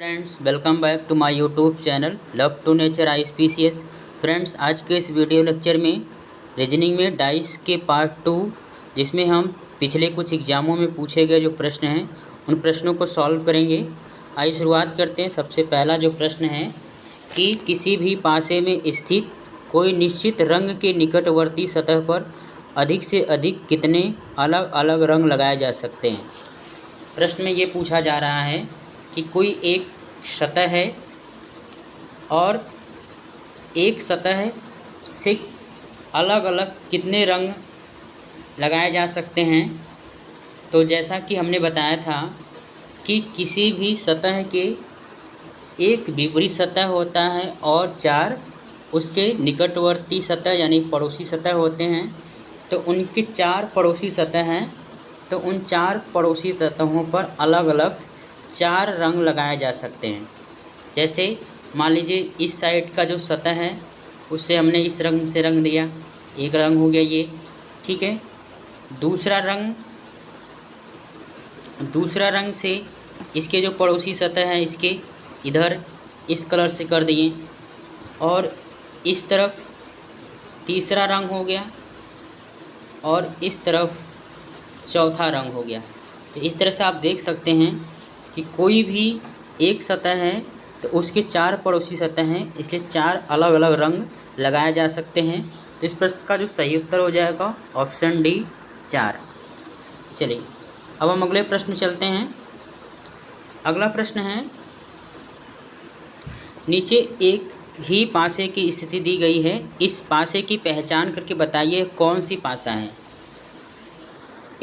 Friends, welcome back to my YouTube channel love to nature ISPCS। Friends, आज के इस video lecture में reasoning में डाइस के पार्ट 2, जिसमें हम पिछले कुछ एग्जामों में पूछे गए जो प्रश्न हैं उन प्रश्नों को सॉल्व करेंगे। आइए शुरुआत करते हैं। सबसे पहला जो प्रश्न है कि किसी भी पासे में स्थित कोई निश्चित रंग के निकटवर्ती सतह पर अधिक से अधिक कितने अलग अलग रंग लगाए जा सकते हैं। प्रश्न में ये पूछा जा रहा है कि कोई एक सतह है और एक सतह से अलग अलग कितने रंग लगाए जा सकते हैं। तो जैसा कि हमने बताया था कि किसी भी सतह के एक विपरीत सतह होता है और 4 उसके निकटवर्ती सतह यानी पड़ोसी सतह होते हैं। तो उनके 4 पड़ोसी सतह हैं, तो उन 4 पड़ोसी सतहों पर अलग अलग 4 रंग लगाए जा सकते हैं। जैसे मान लीजिए इस साइड का जो सतह है उससे हमने इस रंग से रंग दिया, एक रंग हो गया ये, ठीक है। दूसरा रंग से इसके जो पड़ोसी सतह है इसके इधर इस कलर से कर दिए, और इस तरफ तीसरा रंग हो गया और इस तरफ चौथा रंग हो गया। तो इस तरह से आप देख सकते हैं कि कोई भी एक सतह है तो उसके 4 पड़ोसी सतह हैं, इसलिए 4 अलग अलग रंग लगाए जा सकते हैं। तो इस प्रश्न का जो सही उत्तर हो जाएगा ऑप्शन डी 4। चलिए अब हम अगले प्रश्न में चलते हैं। अगला प्रश्न है, नीचे एक ही पासे की स्थिति दी गई है, इस पासे की पहचान करके बताइए कौन सी पासा है।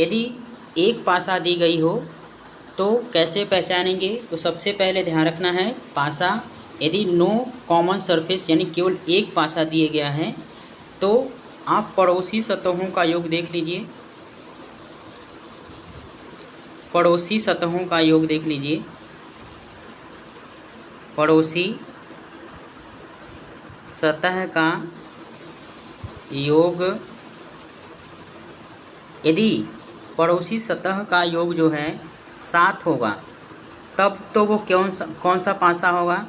यदि एक पासा दी गई हो तो कैसे पहचानेंगे। तो सबसे पहले ध्यान रखना है, पासा यदि नो कॉमन सरफेस यानी केवल एक पासा दिया गया है तो आप पड़ोसी सतहों का योग देख लीजिए। पड़ोसी सतहों का योग देख लीजिए। पड़ोसी सतह का योग, यदि पड़ोसी सतह का योग जो है 7 होगा तब तो वो कौन सा पासा होगा,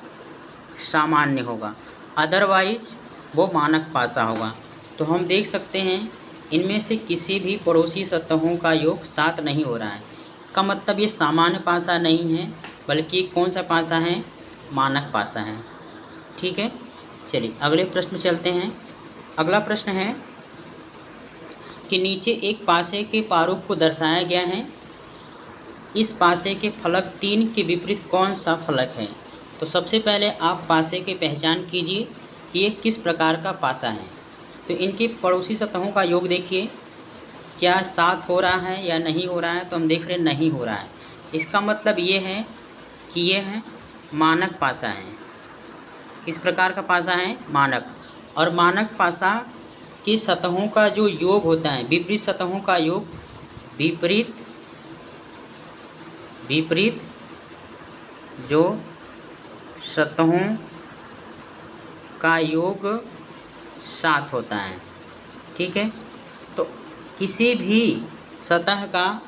सामान्य होगा, अदरवाइज वो मानक पासा होगा। तो हम देख सकते हैं इनमें से किसी भी पड़ोसी सतहों का योग 7 नहीं हो रहा है। इसका मतलब ये सामान्य पासा नहीं है बल्कि कौन सा पासा है, मानक पासा है, ठीक है। चलिए अगले प्रश्न में चलते हैं। अगला प्रश्न है कि नीचे एक पासे के प्रारूप को दर्शाया गया है, इस पासे के फलक 3 के विपरीत कौन सा फलक है। तो सबसे पहले आप पासे की पहचान कीजिए कि ये किस प्रकार का पासा है। तो इनके पड़ोसी सतहों का योग देखिए, क्या 7 हो रहा है या नहीं हो रहा है। तो हम देख रहे हैं नहीं हो रहा है। इसका मतलब ये है कि ये है मानक पासा है। किस प्रकार का पासा है, मानक। और मानक पासा की सतहों का जो योग होता है, विपरीत सतहों का योग, विपरीत जो सतहों का योग 7 होता है, ठीक है। तो किसी भी सतह का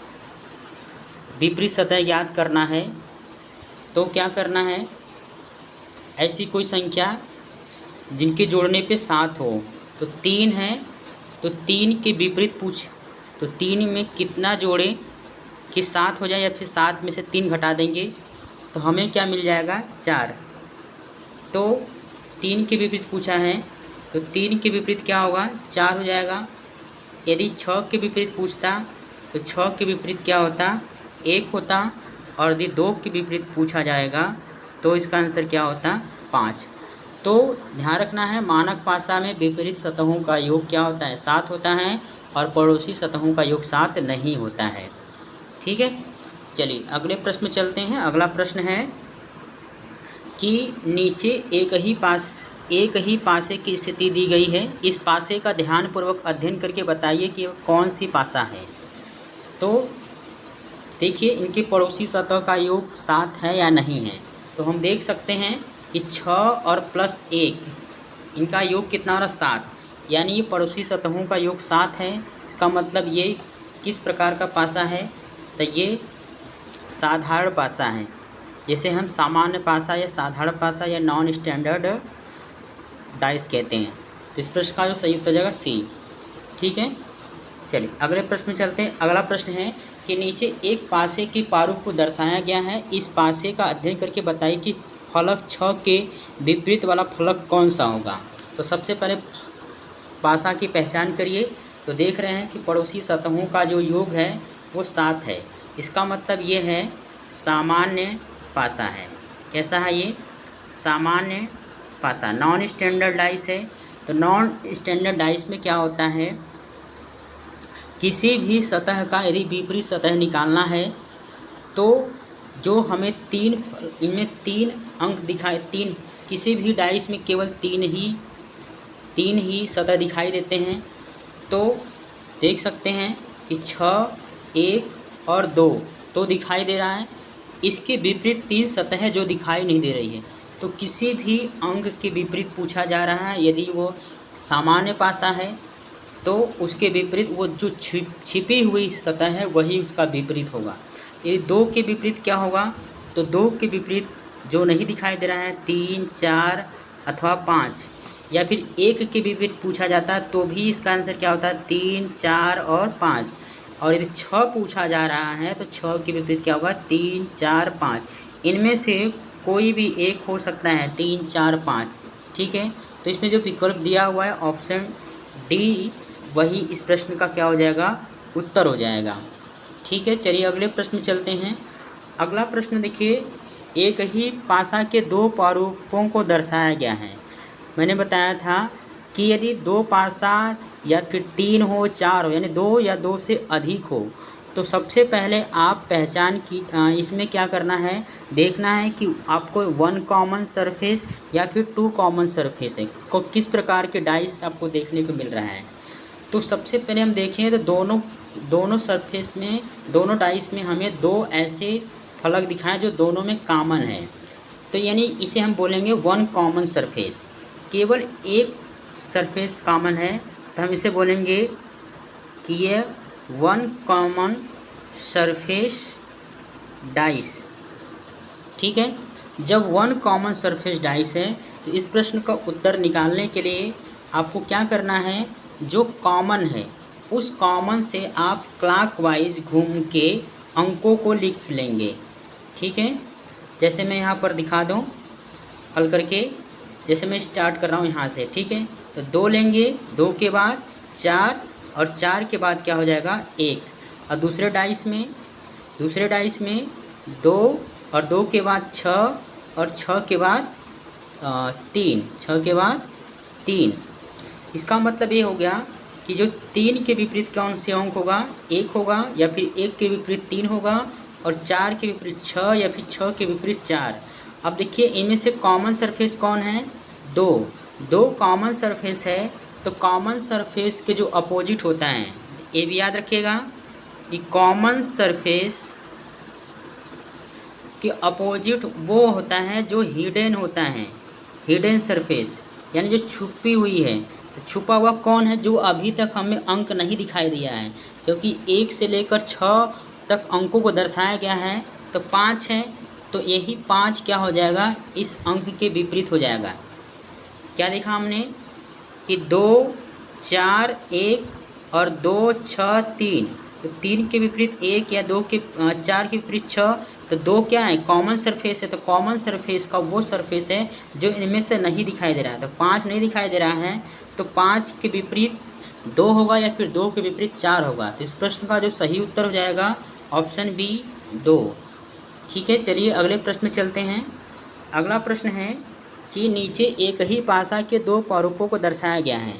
विपरीत सतह ज्ञात करना है तो क्या करना है, ऐसी कोई संख्या जिनके जोड़ने पे 7 हो। तो 3 है तो 3 के विपरीत पूछ, तो 3 में कितना जोड़े कि 7 हो जाए, या फिर 7 में से 3 घटा देंगे तो हमें क्या मिल जाएगा, 4। तो 3 के विपरीत पूछा है तो 3 के विपरीत क्या होगा, 4 हो जाएगा। यदि 6 के विपरीत पूछता तो 6 के विपरीत क्या होता, 1 होता। और यदि 2 के विपरीत पूछा जाएगा तो इसका आंसर क्या होता, 5। तो ध्यान रखना है, मानक पासा में विपरीत सतहों का योग क्या होता है, 7 होता है, और पड़ोसी सतहों का योग 7 नहीं होता है, ठीक है। चलिए अगले प्रश्न में चलते हैं। अगला प्रश्न है कि नीचे एक ही पासे की स्थिति दी गई है, इस पासे का ध्यानपूर्वक अध्ययन करके बताइए कि कौन सी पासा है। तो देखिए इनके पड़ोसी सतह का योग 7 है या नहीं है। तो हम देख सकते हैं कि 6 और प्लस 1 इनका योग कितना हो रहा, 7, यानी ये पड़ोसी सतहों का योग 7 है। इसका मतलब ये किस प्रकार का पासा है, तो ये साधारण पासा है। जैसे हम सामान्य पासा या साधारण पासा या नॉन स्टैंडर्ड डाइस कहते हैं। तो इस प्रश्न का जो सही उत्तर हो जाएगा सी। ठीक है, चलिए अगले प्रश्न में चलते हैं। अगला प्रश्न है कि नीचे एक पासे के प्रारूप को दर्शाया गया है, इस पासे का अध्ययन करके बताइए कि फलक 6 के विपरीत वाला फलक कौन सा होगा। तो सबसे पहले पासा की पहचान करिए। तो देख रहे हैं कि पड़ोसी सतहों का जो योग है वो 7 है। इसका मतलब ये है सामान्य पासा है। कैसा है ये? सामान्य पासा। नॉन स्टैंडर्ड डाइस है। तो नॉन स्टैंडर्ड डाइस में क्या होता है, किसी भी सतह का यदि विपरीत सतह निकालना है तो जो हमें इनमें 3 अंक दिखाए, किसी भी डाइस में केवल 3 ही सतह दिखाई देते हैं। तो देख सकते हैं कि 6, 1 और 2 तो दिखाई दे रहा है। इसके विपरीत 3 सतहें जो दिखाई नहीं दे रही है। तो किसी भी अंक के विपरीत पूछा जा रहा है, यदि वो सामान्य पासा है तो उसके विपरीत वो जो छिपी हुई सतह है वही उसका विपरीत होगा। यदि 2 के विपरीत क्या होगा, तो 2 के विपरीत जो नहीं दिखाई दे रहा है 3, 4 अथवा 5, या फिर 1 के विपरीत पूछा जाता है तो भी इसका आंसर क्या होता है 3, 4 और 5। और यदि 6 पूछा जा रहा है तो 6 के विपरीत क्या होगा 3, 4, 5। इनमें से कोई भी एक हो सकता है 3, 4, 5। ठीक है, तो इसमें जो विकल्प दिया हुआ है ऑप्शन डी वही इस प्रश्न का क्या हो जाएगा, उत्तर हो जाएगा। ठीक है, चलिए अगले प्रश्न में चलते हैं। अगला प्रश्न देखिए, एक ही पासा के 2 प्रारूपों को दर्शाया गया है। मैंने बताया था कि यदि 2 पासा या फिर 3 हो, 4 हो, यानी 2 या 2 से अधिक हो, तो सबसे पहले आप पहचान की इसमें क्या करना है, देखना है कि आपको 1 कॉमन सरफेस या फिर 2 कॉमन सरफेस है को किस प्रकार के डाइस आपको देखने को मिल रहा है। तो सबसे पहले हम देखें तो दोनों सरफेस में, दोनों डाइस में हमें 2 ऐसे फलक दिखाएं जो दोनों में कॉमन है। तो यानी इसे हम बोलेंगे 1 कॉमन सरफेस। केवल एक सरफेस कॉमन है तो हम इसे बोलेंगे कि ये 1 कॉमन सरफेस डाइस। ठीक है, जब 1 कॉमन सरफेस डाइस है तो इस प्रश्न का उत्तर निकालने के लिए आपको क्या करना है, जो कॉमन है उस कॉमन से आप क्लॉकवाइज घूम के अंकों को लिख लेंगे। ठीक है, जैसे मैं यहाँ पर दिखा दूँ हल करके, जैसे मैं स्टार्ट कर रहा हूँ यहाँ से। ठीक है, तो 2 लेंगे, 2 के बाद 4 और 4 के बाद क्या हो जाएगा 1। और दूसरे डाइस में 2 और 2 के बाद 6 और 6 के बाद 3, 6 के बाद 3। इसका मतलब ये हो गया कि जो 3 के विपरीत कौन से अंक होगा, 1 होगा, या फिर 1 के विपरीत 3 होगा, और 4 के विपरीत 6 या फिर 6 के विपरीत 4। अब देखिए इनमें से कॉमन सरफेस कौन है, 2 कॉमन सरफेस है। तो कॉमन सरफेस के जो अपोजिट होता है, ये भी याद रखिएगा कि कॉमन सरफेस के अपोजिट वो होता है जो हिडन होता है, हिडन सरफेस यानी जो छुपी हुई है। तो छुपा हुआ कौन है, जो अभी तक हमें अंक नहीं दिखाई दिया है, क्योंकि 1 से लेकर 6 तक अंकों को दर्शाया गया है। तो 5 है, तो यही 5 क्या हो जाएगा, इस अंक के विपरीत हो जाएगा। क्या देखा हमने कि 2, 4, 1 और 2, 6, 3। तो 3 के विपरीत 1 या 2 के 4 के विपरीत 6। तो 2 क्या है, कॉमन सरफेस है। तो कॉमन सरफेस का वो सरफेस है जो इनमें से नहीं दिखाई दे रहा है। तो 5 नहीं दिखाई दे रहा है, तो 5 के विपरीत 2 होगा या फिर 2 के विपरीत 4 होगा। तो इस प्रश्न का जो सही उत्तर हो जाएगा ऑप्शन बी 2। ठीक है, चलिए अगले प्रश्न में चलते हैं। अगला प्रश्न है कि नीचे एक ही पासा के 2 प्रारूपों को दर्शाया गया है।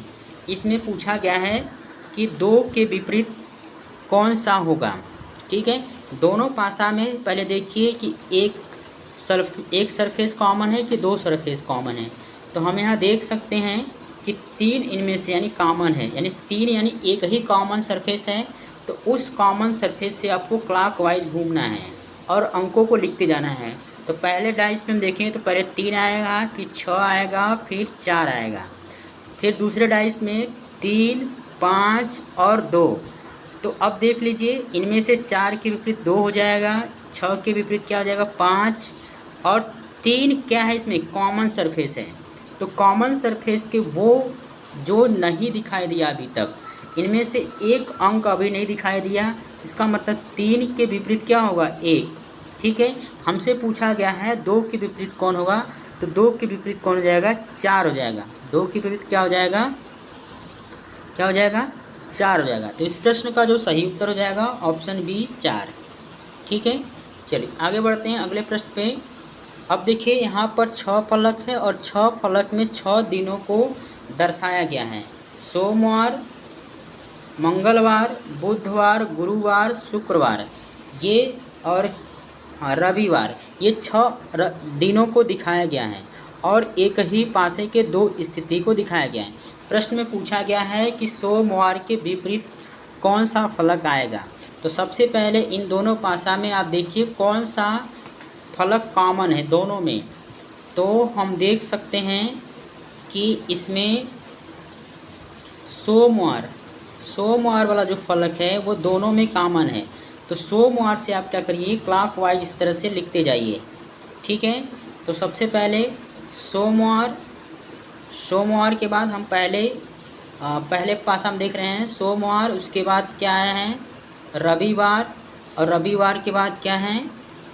इसमें पूछा गया है कि 2 के विपरीत कौन सा होगा। ठीक है, दोनों पासा में पहले देखिए कि एक सरफेस कॉमन है कि 2 सरफेस कॉमन है। तो हम यहाँ देख सकते हैं कि 3 इनमें से यानी कॉमन है, यानी 3 यानी एक ही कॉमन सरफेस है। तो उस कॉमन सरफेस से आपको क्लॉकवाइज घूमना है और अंकों को लिखते जाना है। तो पहले डाइस में हम देखें तो पहले 3 आएगा, फिर 6 आएगा, फिर 4 आएगा। फिर दूसरे डाइस में 3, 5 और 2। तो अब देख लीजिए इनमें से 4 के विपरीत 2 हो जाएगा, 6 के विपरीत क्या हो जाएगा 5, और 3 क्या है इसमें कॉमन सरफेस है। तो कॉमन सरफेस के वो जो नहीं दिखाई दिया अभी तक, इनमें से एक अंक अभी नहीं दिखाई दिया, इसका मतलब 3 के विपरीत क्या होगा 1। ठीक है, हमसे पूछा गया है 2 के विपरीत कौन होगा, तो 2 के विपरीत कौन हो जाएगा 4 हो जाएगा। 2 के विपरीत क्या हो जाएगा, क्या हो जाएगा 4 हो जाएगा। तो इस प्रश्न का जो सही उत्तर हो जाएगा ऑप्शन बी 4। ठीक है, चलिए आगे बढ़ते हैं अगले प्रश्न पे। अब देखिए यहाँ पर 6 फलक है और 6 फलक में 6 दिनों को दर्शाया गया है। सोमवार, मंगलवार, बुधवार, गुरुवार, शुक्रवार ये और रविवार, ये 6 दिनों को दिखाया गया है और एक ही पासे के 2 स्थिति को दिखाया गया है। प्रश्न में पूछा गया है कि सोमवार के विपरीत कौन सा फलक आएगा। तो सबसे पहले इन दोनों पासा में आप देखिए कौन सा फलक कॉमन है दोनों में। तो हम देख सकते हैं कि इसमें सोमवार वाला जो फलक है वो दोनों में कॉमन है। तो सोमवार से आप क्या करिए क्लॉकवाइज इस तरह से लिखते जाइए। ठीक है, तो सबसे पहले सोमवार के बाद हम पहले पासा हम देख रहे हैं सोमवार, उसके बाद क्या है रविवार, और रविवार के बाद क्या है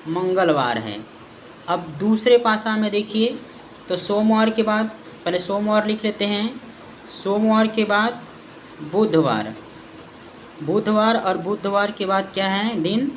मंगलवार है। अब दूसरे पासा में देखिए तो सोमवार के बाद पहले सोमवार लिख लेते हैं, सोमवार के बाद बुधवार, और बुधवार के बाद क्या है दिन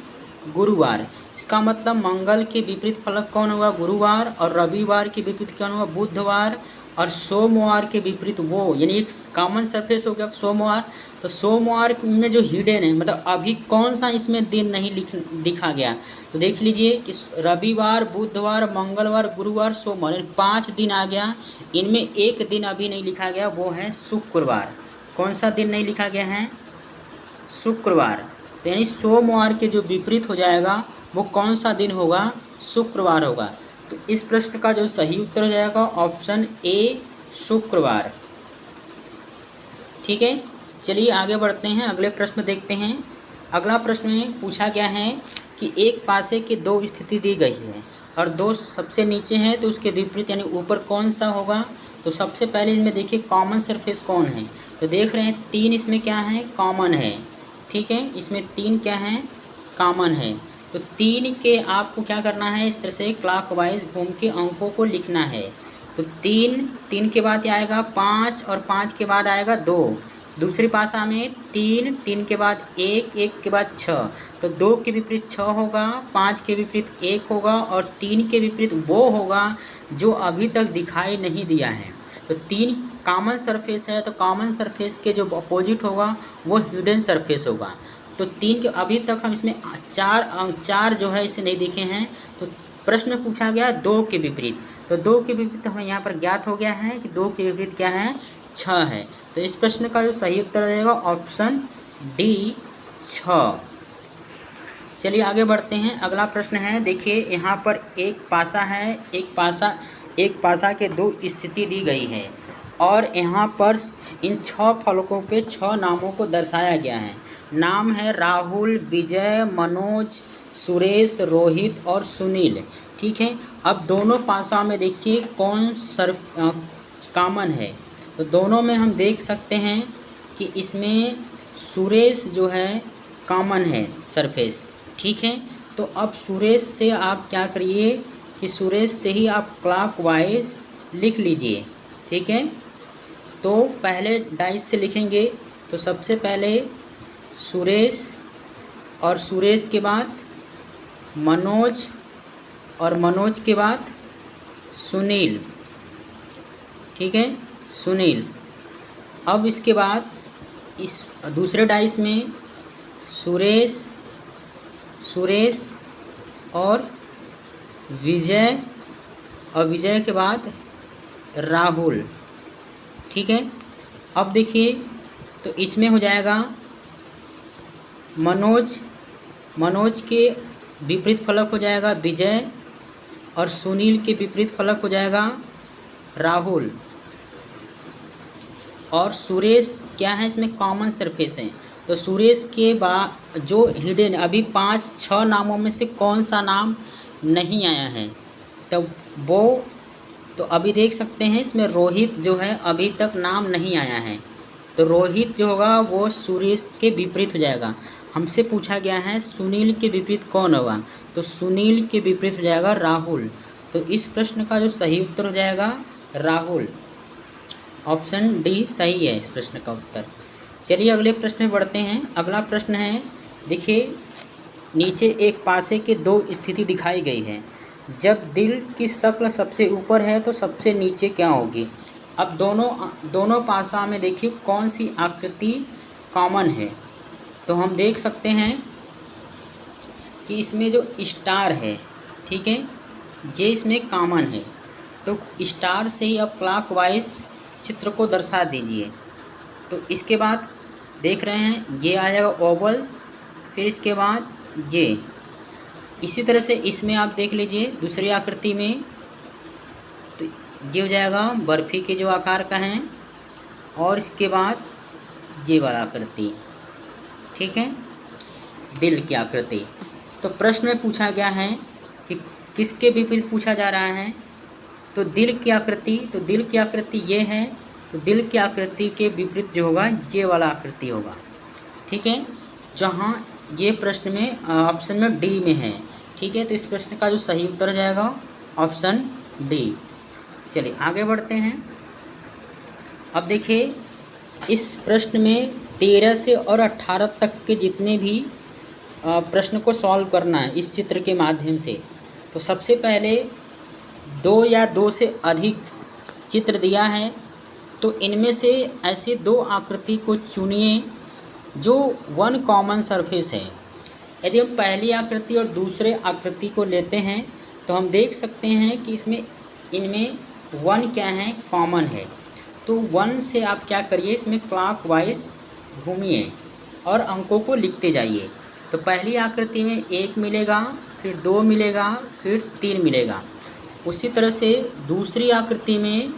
गुरुवार। इसका मतलब मंगल के विपरीत फलक कौन होगा गुरुवार, और रविवार के विपरीत कौन होगा बुधवार, और सोमवार के विपरीत वो, यानी एक कॉमन सरफेस हो गया सोमवार। तो सोमवार में जो हिडन है मतलब अभी कौन सा इसमें दिन नहीं दिखा गया, तो देख लीजिए कि रविवार, बुधवार, मंगलवार, गुरुवार, सोमवार 5 दिन आ गया। इनमें एक दिन अभी नहीं लिखा गया, वो है शुक्रवार। कौन सा दिन नहीं लिखा गया है शुक्रवार। तो यानी सोमवार के जो विपरीत हो जाएगा वो कौन सा दिन होगा शुक्रवार होगा। तो इस प्रश्न का जो सही उत्तर हो जाएगा ऑप्शन ए शुक्रवार। ठीक है, चलिए आगे बढ़ते हैं अगले प्रश्न देखते हैं। अगला प्रश्न में पूछा गया है कि एक पासे के 2 स्थिति दी गई है और 2 सबसे नीचे हैं, तो उसके विपरीत यानी ऊपर कौन सा होगा। तो सबसे पहले इनमें देखिए कॉमन सरफेस कौन है, तो देख रहे हैं 3 इसमें क्या है कॉमन है। ठीक है, इसमें 3 क्या है कॉमन है। तो 3 के आपको क्या करना है इस तरह से क्लॉकवाइज घूम के अंकों को लिखना है। तो 3 के बाद क्या आएगा 5, और 5 के बाद आएगा 2। दूसरी पासा में 3 के बाद 1 के बाद 6। तो 2 के विपरीत 6 होगा, 5 के विपरीत 1 होगा, और 3 के विपरीत वो होगा जो अभी तक दिखाई नहीं दिया है। तो 3 कॉमन सरफेस है, तो कॉमन सरफेस के जो अपोजिट होगा वो हिडन सरफेस होगा। तो 3 के अभी तक हम इसमें 4 जो है इसे नहीं देखे हैं। तो प्रश्न पूछा गया 2 के विपरीत, तो 2 के विपरीत हमें यहाँ पर ज्ञात हो गया है कि 2 के विपरीत क्या है 6 है। तो इस प्रश्न का जो सही उत्तर रहेगा ऑप्शन डी 6। चलिए आगे बढ़ते हैं। अगला प्रश्न है, देखिए यहाँ पर एक पासा है, एक पासा के 2 स्थिति दी गई है और यहाँ पर इन 6 फलकों पे 6 नामों को दर्शाया गया है। नाम है राहुल, विजय, मनोज, सुरेश, रोहित और सुनील। ठीक है, अब दोनों पासा में देखिए कौन कॉमन है। तो दोनों में हम देख सकते हैं कि इसमें सुरेश जो है कॉमन है सरफेस। ठीक है, तो अब सुरेश से आप क्या करिए कि सुरेश से ही आप क्लॉकवाइज लिख लीजिए। ठीक है, तो पहले डाइस से लिखेंगे, तो सबसे पहले सुरेश, और सुरेश के बाद मनोज, और मनोज के बाद सुनील। ठीक है, सुनील। अब इसके बाद इस दूसरे डाइस में सुरेश और विजय, और विजय के बाद राहुल। ठीक है, अब देखिए तो इसमें हो जाएगा मनोज के विपरीत फलक हो जाएगा विजय, और सुनील के विपरीत फलक हो जाएगा राहुल, और सुरेश क्या है इसमें कॉमन सरफेस है। तो सुरेश के बाद जो हिडन अभी 5-6 नामों में से कौन सा नाम नहीं आया है, तो वो तो अभी देख सकते हैं इसमें रोहित जो है अभी तक नाम नहीं आया है, तो रोहित जो होगा वो सुरेश के विपरीत हो जाएगा। हमसे पूछा गया है सुनील के विपरीत कौन होगा, तो सुनील के विपरीत हो जाएगा राहुल। तो इस प्रश्न का जो सही उत्तर हो जाएगा राहुल। ऑप्शन डी सही है इस प्रश्न का उत्तर। चलिए अगले प्रश्न में बढ़ते हैं। अगला प्रश्न है, देखिए नीचे एक पासे के दो स्थिति दिखाई गई है। जब दिल की शक्ल सबसे ऊपर है तो सबसे नीचे क्या होगी। अब दोनों पासा में देखिए कौन सी आकृति कॉमन है। तो हम देख सकते हैं कि इसमें जो स्टार है, ठीक है, ये इसमें कॉमन है। तो स्टार से ही आप क्लॉकवाइज चित्र को दर्शा दीजिए। तो इसके बाद देख रहे हैं ये आ जाएगा ओवल्स, फिर इसके बाद ये इसी तरह से इसमें आप देख लीजिए दूसरी आकृति में, तो ये हो जाएगा बर्फ़ी के जो आकार का है, और इसके बाद ये वाला आकृति, ठीक है, दिल की आकृति। तो प्रश्न में पूछा गया है कि किसके विपरीत पूछा जा रहा है, तो दिल की आकृति। तो दिल की आकृति ये है, तो दिल की आकृति के विपरीत जो होगा ये वाला आकृति होगा, ठीक है, जहाँ ये प्रश्न में ऑप्शन में डी में है, ठीक है। तो इस प्रश्न का जो सही उत्तर हो जाएगा ऑप्शन डी। चलिए आगे बढ़ते हैं। अब देखिए इस प्रश्न में 13 से और 18 तक के जितने भी प्रश्न को सॉल्व करना है इस चित्र के माध्यम से। तो सबसे पहले 2 या 2 से अधिक चित्र दिया है, तो इनमें से ऐसे 2 आकृति को चुनिए जो वन कॉमन सरफेस है। यदि हम पहली आकृति और दूसरे आकृति को लेते हैं तो हम देख सकते हैं कि इनमें वन क्या है, कॉमन है। तो वन से आप क्या करिए, इसमें क्लॉकवाइज घूमिए और अंकों को लिखते जाइए। तो पहली आकृति में 1 मिलेगा, फिर 2 मिलेगा, फिर 3 मिलेगा। उसी तरह से दूसरी आकृति में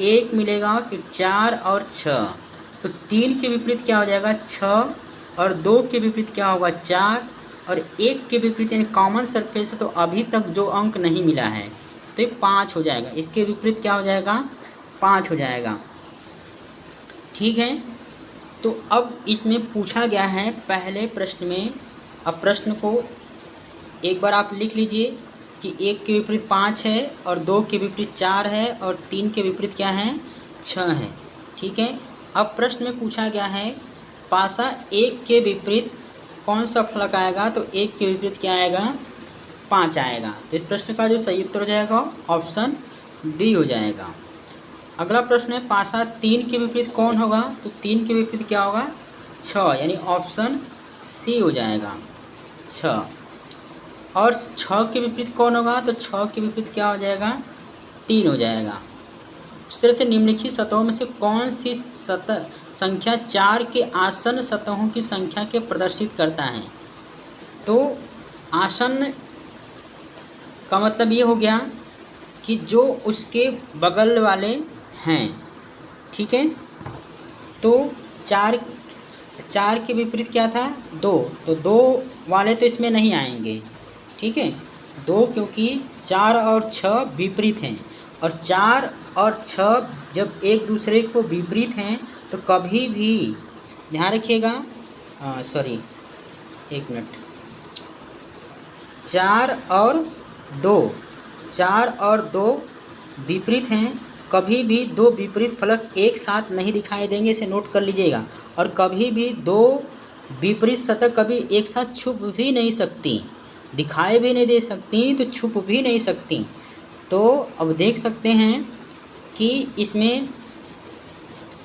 1 मिलेगा, फिर 4 और 6। तो 3 के विपरीत क्या हो जाएगा 6, और 2 के विपरीत क्या होगा 4, और 1 के विपरीत यानी कॉमन सरफेस है तो अभी तक जो अंक नहीं मिला है तो ये 5 हो जाएगा। इसके विपरीत क्या हो जाएगा 5 हो जाएगा, ठीक है। तो अब इसमें पूछा गया है पहले प्रश्न में, अब प्रश्न को एक बार आप लिख लीजिए कि 1 के विपरीत 5 है, और 2 के विपरीत 4 है, और 3 के विपरीत क्या है 6 है, ठीक है। अब प्रश्न में पूछा गया है पासा 1 के विपरीत कौन सा फलक आएगा, तो 1 के विपरीत क्या आएगा 5 आएगा। तो इस प्रश्न का जो सही उत्तर हो जाएगा ऑप्शन डी हो जाएगा। अगला प्रश्न है पासा 3 के विपरीत कौन होगा, तो 3 के विपरीत क्या होगा 6, यानी ऑप्शन सी हो जाएगा 6। और 6 के विपरीत कौन होगा, तो 6 के विपरीत क्या हो जाएगा 3 हो जाएगा। इस तरह से निम्नलिखित सतहों में से कौन सी सतह संख्या 4 के आसन्न सतहों की संख्या के प्रदर्शित करता है। तो आसन्न का मतलब ये हो गया कि जो उसके बगल वाले हैं, ठीक है। तो 4 के विपरीत क्या था 2, तो 2 वाले तो इसमें नहीं आएंगे, ठीक है। 2 क्योंकि 4 और 6 विपरीत हैं, और 4 और 6 जब एक दूसरे को विपरीत हैं तो कभी भी ध्यान रखिएगा, सॉरी एक मिनट, 4 और 2 विपरीत हैं, कभी भी 2 विपरीत फलक एक साथ नहीं दिखाई देंगे, इसे नोट कर लीजिएगा। और कभी भी 2 विपरीत सतह कभी एक साथ छुप भी नहीं सकती, दिखाई भी नहीं दे सकती, तो छुप भी नहीं सकती। तो अब देख सकते हैं कि इसमें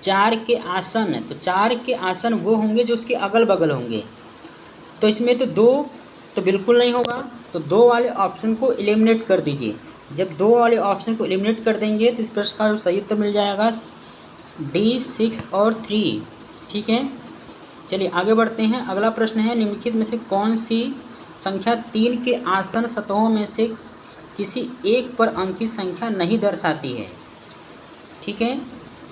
4 के आसन है, तो 4 के आसन वो होंगे जो उसके अगल बगल होंगे। तो इसमें तो 2 तो बिल्कुल नहीं होगा, तो 2 वाले ऑप्शन को एलिमिनेट कर दीजिए। जब 2 वाले ऑप्शन को एलिमिनेट कर देंगे तो इस प्रश्न का सही उत्तर मिल जाएगा डी 6 और 3, ठीक है। चलिए आगे बढ़ते हैं। अगला प्रश्न है निम्नलिखित में से कौन सी संख्या 3 के आसन्न सतहों में से किसी एक पर अंकित संख्या नहीं दर्शाती है, ठीक है।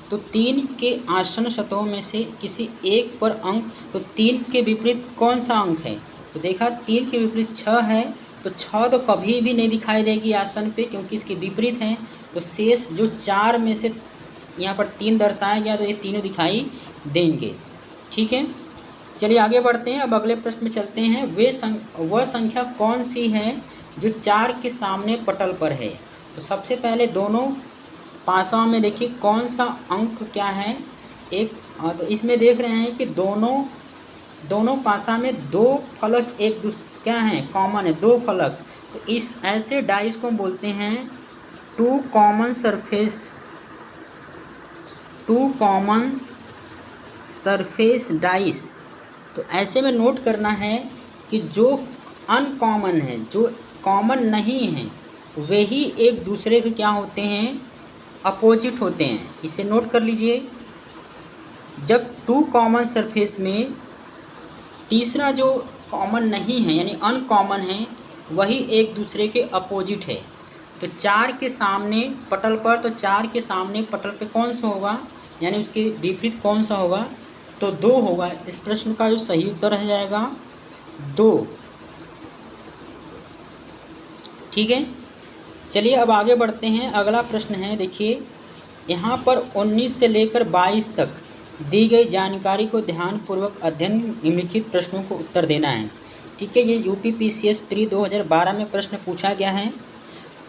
तो 3 के आसन्न सतहों में से किसी एक पर अंक, तो 3 के विपरीत कौन सा अंक है, तो देखा 3 के विपरीत 6 है, तो 6 तो कभी भी नहीं दिखाई देगी आसन पे, क्योंकि इसके विपरीत हैं। तो शेष जो 4 में से यहाँ पर 3 दर्शाया गया, तो ये तीनों दिखाई देंगे। ठीक है, चलिए आगे बढ़ते हैं। अब अगले प्रश्न में चलते हैं। वह संख्या कौन सी है जो 4 के सामने पटल पर है? तो सबसे पहले दोनों पासाओं में देखिए कौन सा अंक क्या है। तो इसमें देख रहे हैं कि दोनों पासा में 2 फलक क्या है, कॉमन है, 2 फलक। तो इस ऐसे डाइस को हम बोलते हैं टू कॉमन सरफेस डाइस। तो ऐसे में नोट करना है कि जो अनकॉमन है, जो कॉमन नहीं है, वे ही एक दूसरे के क्या होते हैं, अपोजिट होते हैं। इसे नोट कर लीजिए। जब 2 कॉमन सरफेस में तीसरा जो कॉमन नहीं है यानी अनकॉमन है, वही एक दूसरे के अपोजिट है। तो 4 के सामने पटल पर, तो 4 के सामने पटल पे कौन सा होगा, यानी उसके विपरीत कौन सा होगा, तो 2 होगा। इस प्रश्न का जो सही उत्तर रह जाएगा 2। ठीक है, चलिए अब आगे बढ़ते हैं। अगला प्रश्न है, देखिए यहाँ पर 19 से लेकर 22 तक दी गई जानकारी को ध्यानपूर्वक अध्ययन निम्नलिखित प्रश्नों को उत्तर देना है। ठीक है, ये यूपीपीसीएस प्री 2012 में प्रश्न पूछा गया है।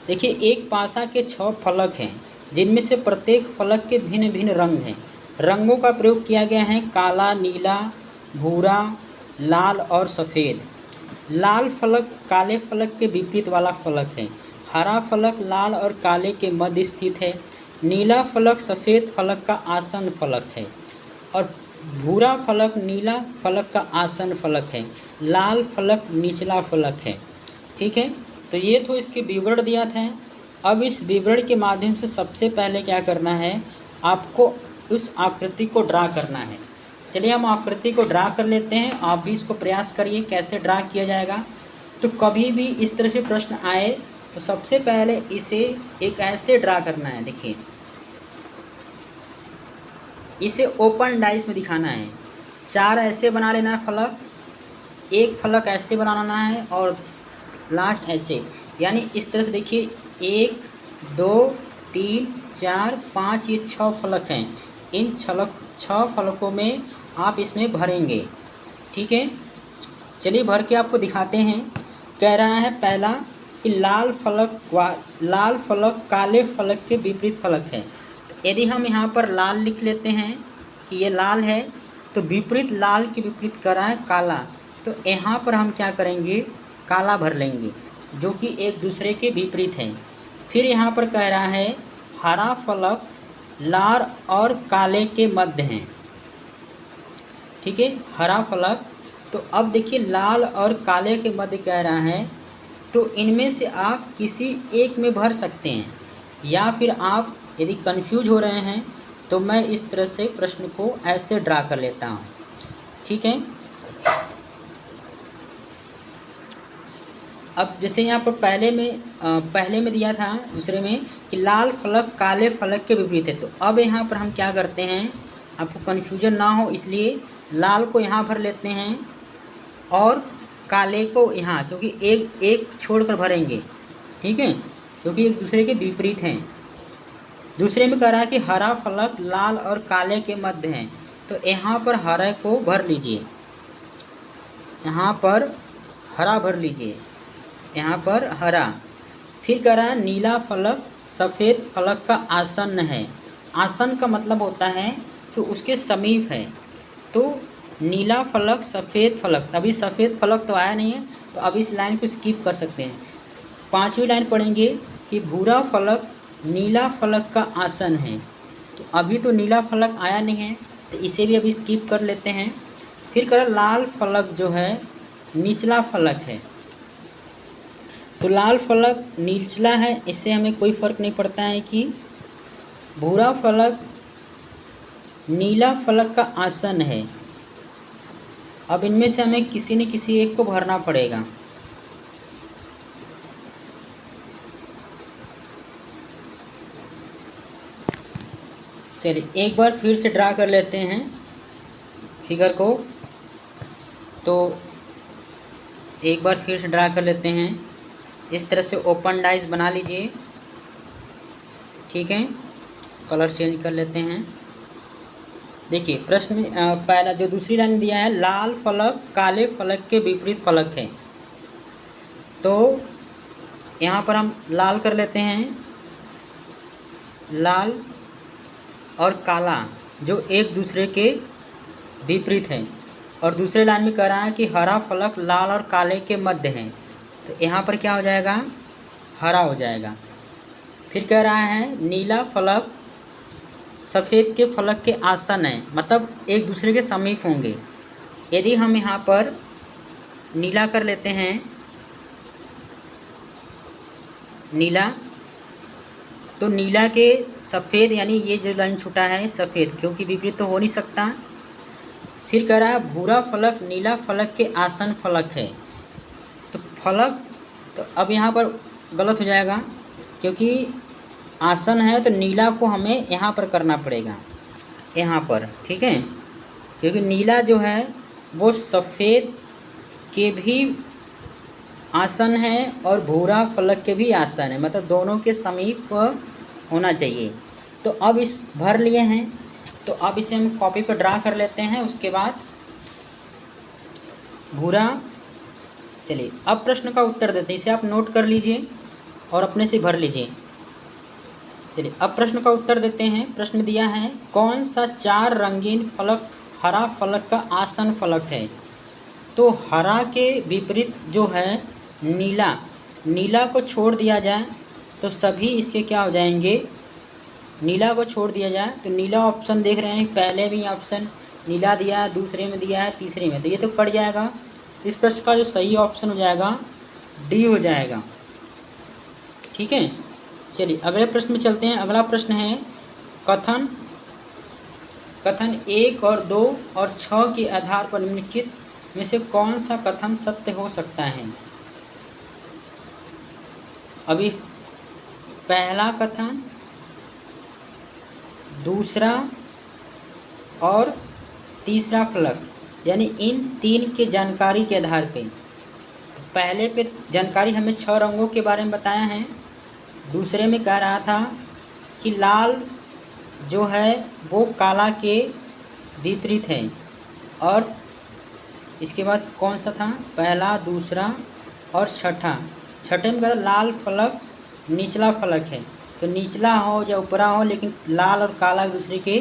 देखिए एक पासा के 6 फलक हैं, जिनमें से प्रत्येक फलक के भिन्न भिन्न रंग हैं। रंगों का प्रयोग किया गया है काला, नीला, भूरा, लाल और सफ़ेद। लाल फलक काले फलक के विपरीत वाला फलक है। हरा फलक लाल और काले के मध्य स्थित है। नीला फलक सफ़ेद फलक का आसन फलक है और भूरा फलक नीला फलक का आसन फलक है। लाल फलक निचला फलक है। ठीक है, तो ये तो इसके विवरण दिया था। अब इस विवरण के माध्यम से सबसे पहले क्या करना है, आपको उस आकृति को ड्रा करना है। चलिए हम आकृति को ड्रा कर लेते हैं। आप भी इसको प्रयास करिए कैसे ड्रा किया जाएगा। तो कभी भी इस तरह से प्रश्न आए तो सबसे पहले इसे एक ऐसे ड्रा करना है। देखिए इसे ओपन डाइस में दिखाना है। 4 ऐसे बना लेना है फलक, एक फलक ऐसे बनाना है और लास्ट ऐसे, यानी इस तरह से। देखिए 1 2 3 4 5 ये 6 फलक हैं। इन 6 फलकों में आप इसमें भरेंगे। ठीक है, चलिए भर के आपको दिखाते हैं। कह रहा है पहला कि लाल फलक काले फलक के विपरीत फलक है। यदि हम यहाँ पर लाल लिख लेते हैं कि ये लाल है, तो विपरीत लाल के विपरीत करा है काला, तो यहाँ पर हम क्या करेंगे, काला भर लेंगे, जो कि एक दूसरे के विपरीत हैं। फिर यहाँ पर कह रहा है हरा फलक लाल और काले के मध्य हैं। ठीक है, हरा फलक। तो अब देखिए लाल और काले के मध्य कह रहा है, तो इनमें से आप किसी एक में भर सकते हैं, या फिर आप यदि कंफ्यूज हो रहे हैं तो मैं इस तरह से प्रश्न को ऐसे ड्रा कर लेता हूँ। ठीक है, अब जैसे यहाँ पर पहले में दिया था, दूसरे में कि लाल फलक काले फलक के विपरीत है। तो अब यहाँ पर हम क्या करते हैं, आपको कन्फ्यूजन ना हो इसलिए लाल को यहाँ भर लेते हैं और काले को यहाँ, क्योंकि एक छोड़कर भरेंगे। ठीक है, क्योंकि एक दूसरे के विपरीत हैं। दूसरे में कह रहा है कि हरा फलक लाल और काले के मध्य हैं, तो यहाँ पर हरे को भर लीजिए, यहाँ पर हरा भर लीजिए, यहाँ पर हरा। फिर कह रहा है नीला फलक सफ़ेद फलक का आसन है। आसन का मतलब होता है कि उसके समीप है। तो नीला फलक सफ़ेद फलक, अभी सफ़ेद फलक तो आया नहीं है, तो अब इस लाइन को स्किप कर सकते हैं। 5वीं लाइन पढ़ेंगे कि भूरा फलक नीला फलक का आसन है। तो अभी तो नीला फलक आया नहीं है, तो इसे भी अभी स्किप कर लेते हैं। फिर कह लाल फलक जो है निचला फलक है। तो लाल फलक निचला है, इससे हमें कोई फ़र्क नहीं पड़ता है कि भूरा फलक नीला फलक का आसन है। अब इनमें से हमें किसी न किसी एक को भरना पड़ेगा। चलिए एक बार फिर से ड्रा कर लेते हैं फिगर को। तो एक बार फिर से ड्रा कर लेते हैं। इस तरह से ओपन डाइज बना लीजिए। ठीक है, कलर चेंज कर लेते हैं। देखिए प्रश्न में पहला जो दूसरी लाइन दिया है, लाल फलक काले फलक के विपरीत फलक है। तो यहाँ पर हम लाल कर लेते हैं, लाल और काला जो एक दूसरे के विपरीत हैं। और दूसरे लाइन में कह रहा है कि हरा फलक लाल और काले के मध्य है। तो यहाँ पर क्या हो जाएगा, हरा हो जाएगा। फिर कह रहा है नीला फलक सफ़ेद के फलक के आसन है, मतलब एक दूसरे के समीप होंगे। यदि हम यहाँ पर नीला कर लेते हैं, नीला, तो नीला के सफ़ेद, यानी ये जो लाइन छूटा है सफ़ेद, क्योंकि विपरीत तो हो नहीं सकता। फिर कह रहा है भूरा फलक नीला फलक के आसन फलक है। तो फलक, तो अब यहाँ पर गलत हो जाएगा, क्योंकि आसन है तो नीला को हमें यहाँ पर करना पड़ेगा, यहाँ पर। ठीक है, क्योंकि नीला जो है वो सफ़ेद के भी आसन है और भूरा फलक के भी आसन है, मतलब दोनों के समीप होना चाहिए। तो अब इस भर लिए हैं, तो अब इसे हम कॉपी पर ड्रा कर लेते हैं। उसके बाद भूरा, चलिए अब प्रश्न का उत्तर देते हैं। इसे आप नोट कर लीजिए और अपने से भर लीजिए। चलिए अब प्रश्न का उत्तर देते हैं। प्रश्न दिया है कौन सा 4 रंगीन फलक हरा फलक का आसन फलक है। तो हरा के विपरीत जो है नीला, नीला को छोड़ दिया जाए तो सभी इसके क्या हो जाएंगे, नीला को छोड़ दिया जाए तो नीला ऑप्शन देख रहे हैं, पहले भी ऑप्शन नीला दिया है, दूसरे में दिया है, तीसरे में, तो ये तो कट जाएगा। तो इस प्रश्न का जो सही ऑप्शन हो जाएगा डी हो जाएगा। ठीक है, चलिए अगले प्रश्न में चलते हैं। अगला प्रश्न है कथन 1 और 2 और 6 के आधार पर निम्नलिखित में से कौन सा कथन सत्य हो सकता है। अभी पहला कथन, दूसरा और तीसरा फलक, यानी इन 3 के जानकारी के आधार पे, पहले पे जानकारी हमें 6 रंगों के बारे में बताया है। दूसरे में कह रहा था कि लाल जो है वो काला के विपरीत है। और इसके बाद कौन सा था, पहला, दूसरा और छठे में कहा लाल फलक निचला फलक है। तो निचला हो या ऊपरा हो, लेकिन लाल और काला एक दूसरे के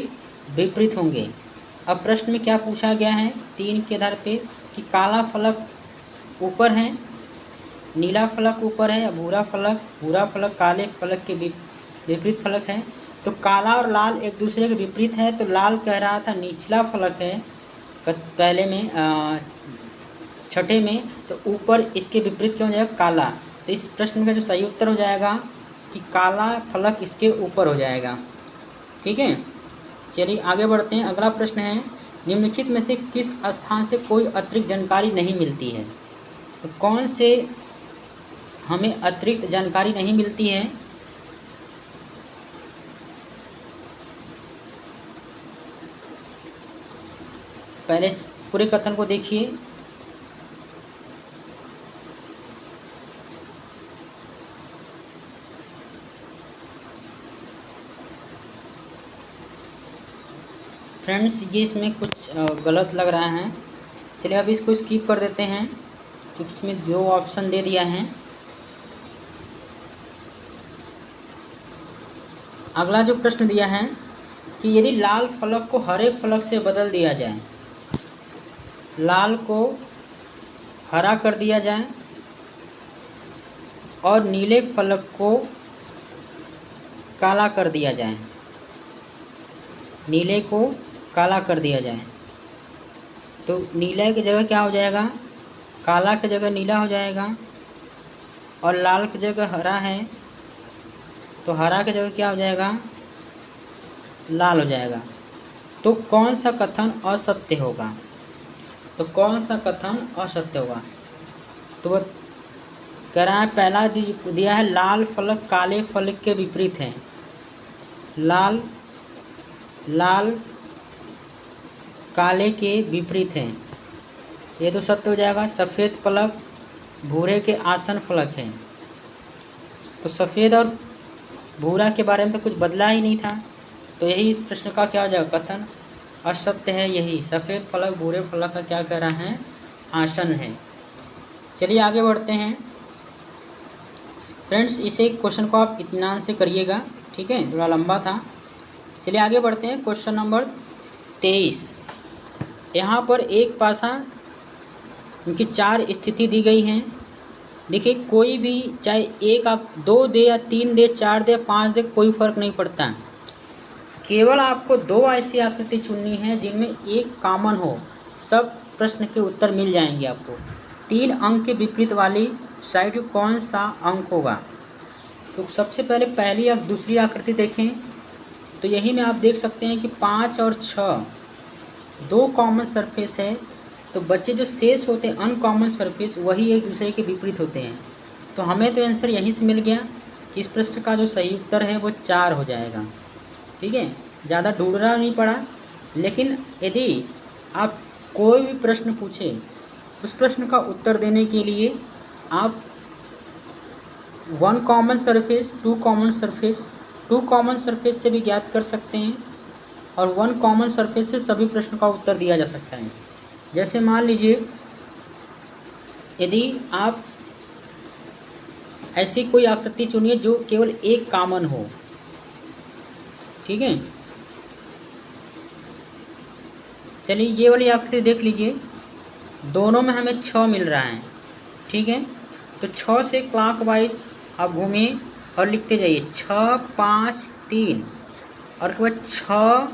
विपरीत होंगे। अब प्रश्न में क्या पूछा गया है 3 के आधार पे कि काला फलक ऊपर है, नीला फलक ऊपर है, या भूरा फलक काले फलक के विपरीत फलक है। तो काला और लाल एक दूसरे के विपरीत है, तो लाल कह रहा था निचला फलक है पहले में, छठे में, तो ऊपर इसके विपरीत क्या हो जाएगा, काला। तो इस प्रश्न का जो सही उत्तर हो जाएगा कि काला फलक इसके ऊपर हो जाएगा। ठीक है, चलिए आगे बढ़ते हैं। अगला प्रश्न है निम्नलिखित में से किस स्थान से कोई अतिरिक्त जानकारी नहीं मिलती है। तो कौन से हमें अतिरिक्त जानकारी नहीं मिलती है। पहले पूरे कथन को देखिए। फ्रेंड्स ये इसमें कुछ गलत लग रहा है, चलिए अब इसको स्किप कर देते हैं क्योंकि इसमें 2 ऑप्शन दे दिया है। अगला जो प्रश्न दिया है कि यदि लाल फलक को हरे फलक से बदल दिया जाए, लाल को हरा कर दिया जाए और नीले फलक को काला कर दिया जाए, नीले को काला कर दिया जाए, तो नीले की जगह क्या हो जाएगा, काला की जगह नीला हो जाएगा, और लाल की जगह हरा है तो हरा की जगह क्या हो जाएगा, लाल हो जाएगा। तो कौन सा कथन असत्य होगा, तो कौन सा कथन असत्य होगा। तो वह कह रहा है पहला दिया है लाल फलक काले फलक के विपरीत है, लाल काले के विपरीत है, ये तो सत्य हो जाएगा। सफ़ेद फलक भूरे के आसन फलक है, तो सफ़ेद और भूरा के बारे में तो कुछ बदला ही नहीं था, तो यही इस प्रश्न का क्या हो जाएगा, कथन असत्य है। यही सफ़ेद फलक भूरे फलक का क्या कह रहा है, आसन है। चलिए आगे बढ़ते हैं फ्रेंड्स, इसे क्वेश्चन को आप इत्मीनान से करिएगा, ठीक है, थोड़ा लंबा था। चलिए आगे बढ़ते हैं। Question number 23। यहाँ पर एक पासा इनकी 4 स्थिति दी गई हैं। देखिए कोई भी चाहे 1 2 दे या 3 दे, 4 दे, 5 दे, कोई फ़र्क नहीं पड़ता। केवल आपको 2 ऐसी आकृति चुननी है जिनमें एक कॉमन हो, सब प्रश्न के उत्तर मिल जाएंगे आपको। 3 अंक के विपरीत वाली साइड कौन सा अंक होगा। तो सबसे पहले पहली और दूसरी आकृति देखें, तो यही में आप देख सकते हैं कि 5 और 6 2 कॉमन सरफेस है, तो बच्चे जो शेष होते हैं अनकॉमन सरफेस वही एक दूसरे के विपरीत होते हैं। तो हमें तो आंसर यहीं से मिल गया कि इस प्रश्न का जो सही उत्तर है वो 4 हो जाएगा, ठीक है, ज़्यादा ढूंढना नहीं पड़ा। लेकिन यदि आप कोई भी प्रश्न पूछे, उस प्रश्न का उत्तर देने के लिए आप 1 common surface, 2 common surface, 2 common surface से भी ज्ञात कर सकते हैं और 1 कॉमन सरफेस से सभी प्रश्न का उत्तर दिया जा सकता है। जैसे मान लीजिए यदि आप ऐसी कोई आकृति चुनिए जो केवल एक कॉमन हो, ठीक है। चलिए ये वाली आकृति देख लीजिए, दोनों में हमें 6 मिल रहा है, ठीक है। तो 6 से क्लॉकवाइज आप घूमिए और लिखते जाइए 6 5 3 और उसके बाद 6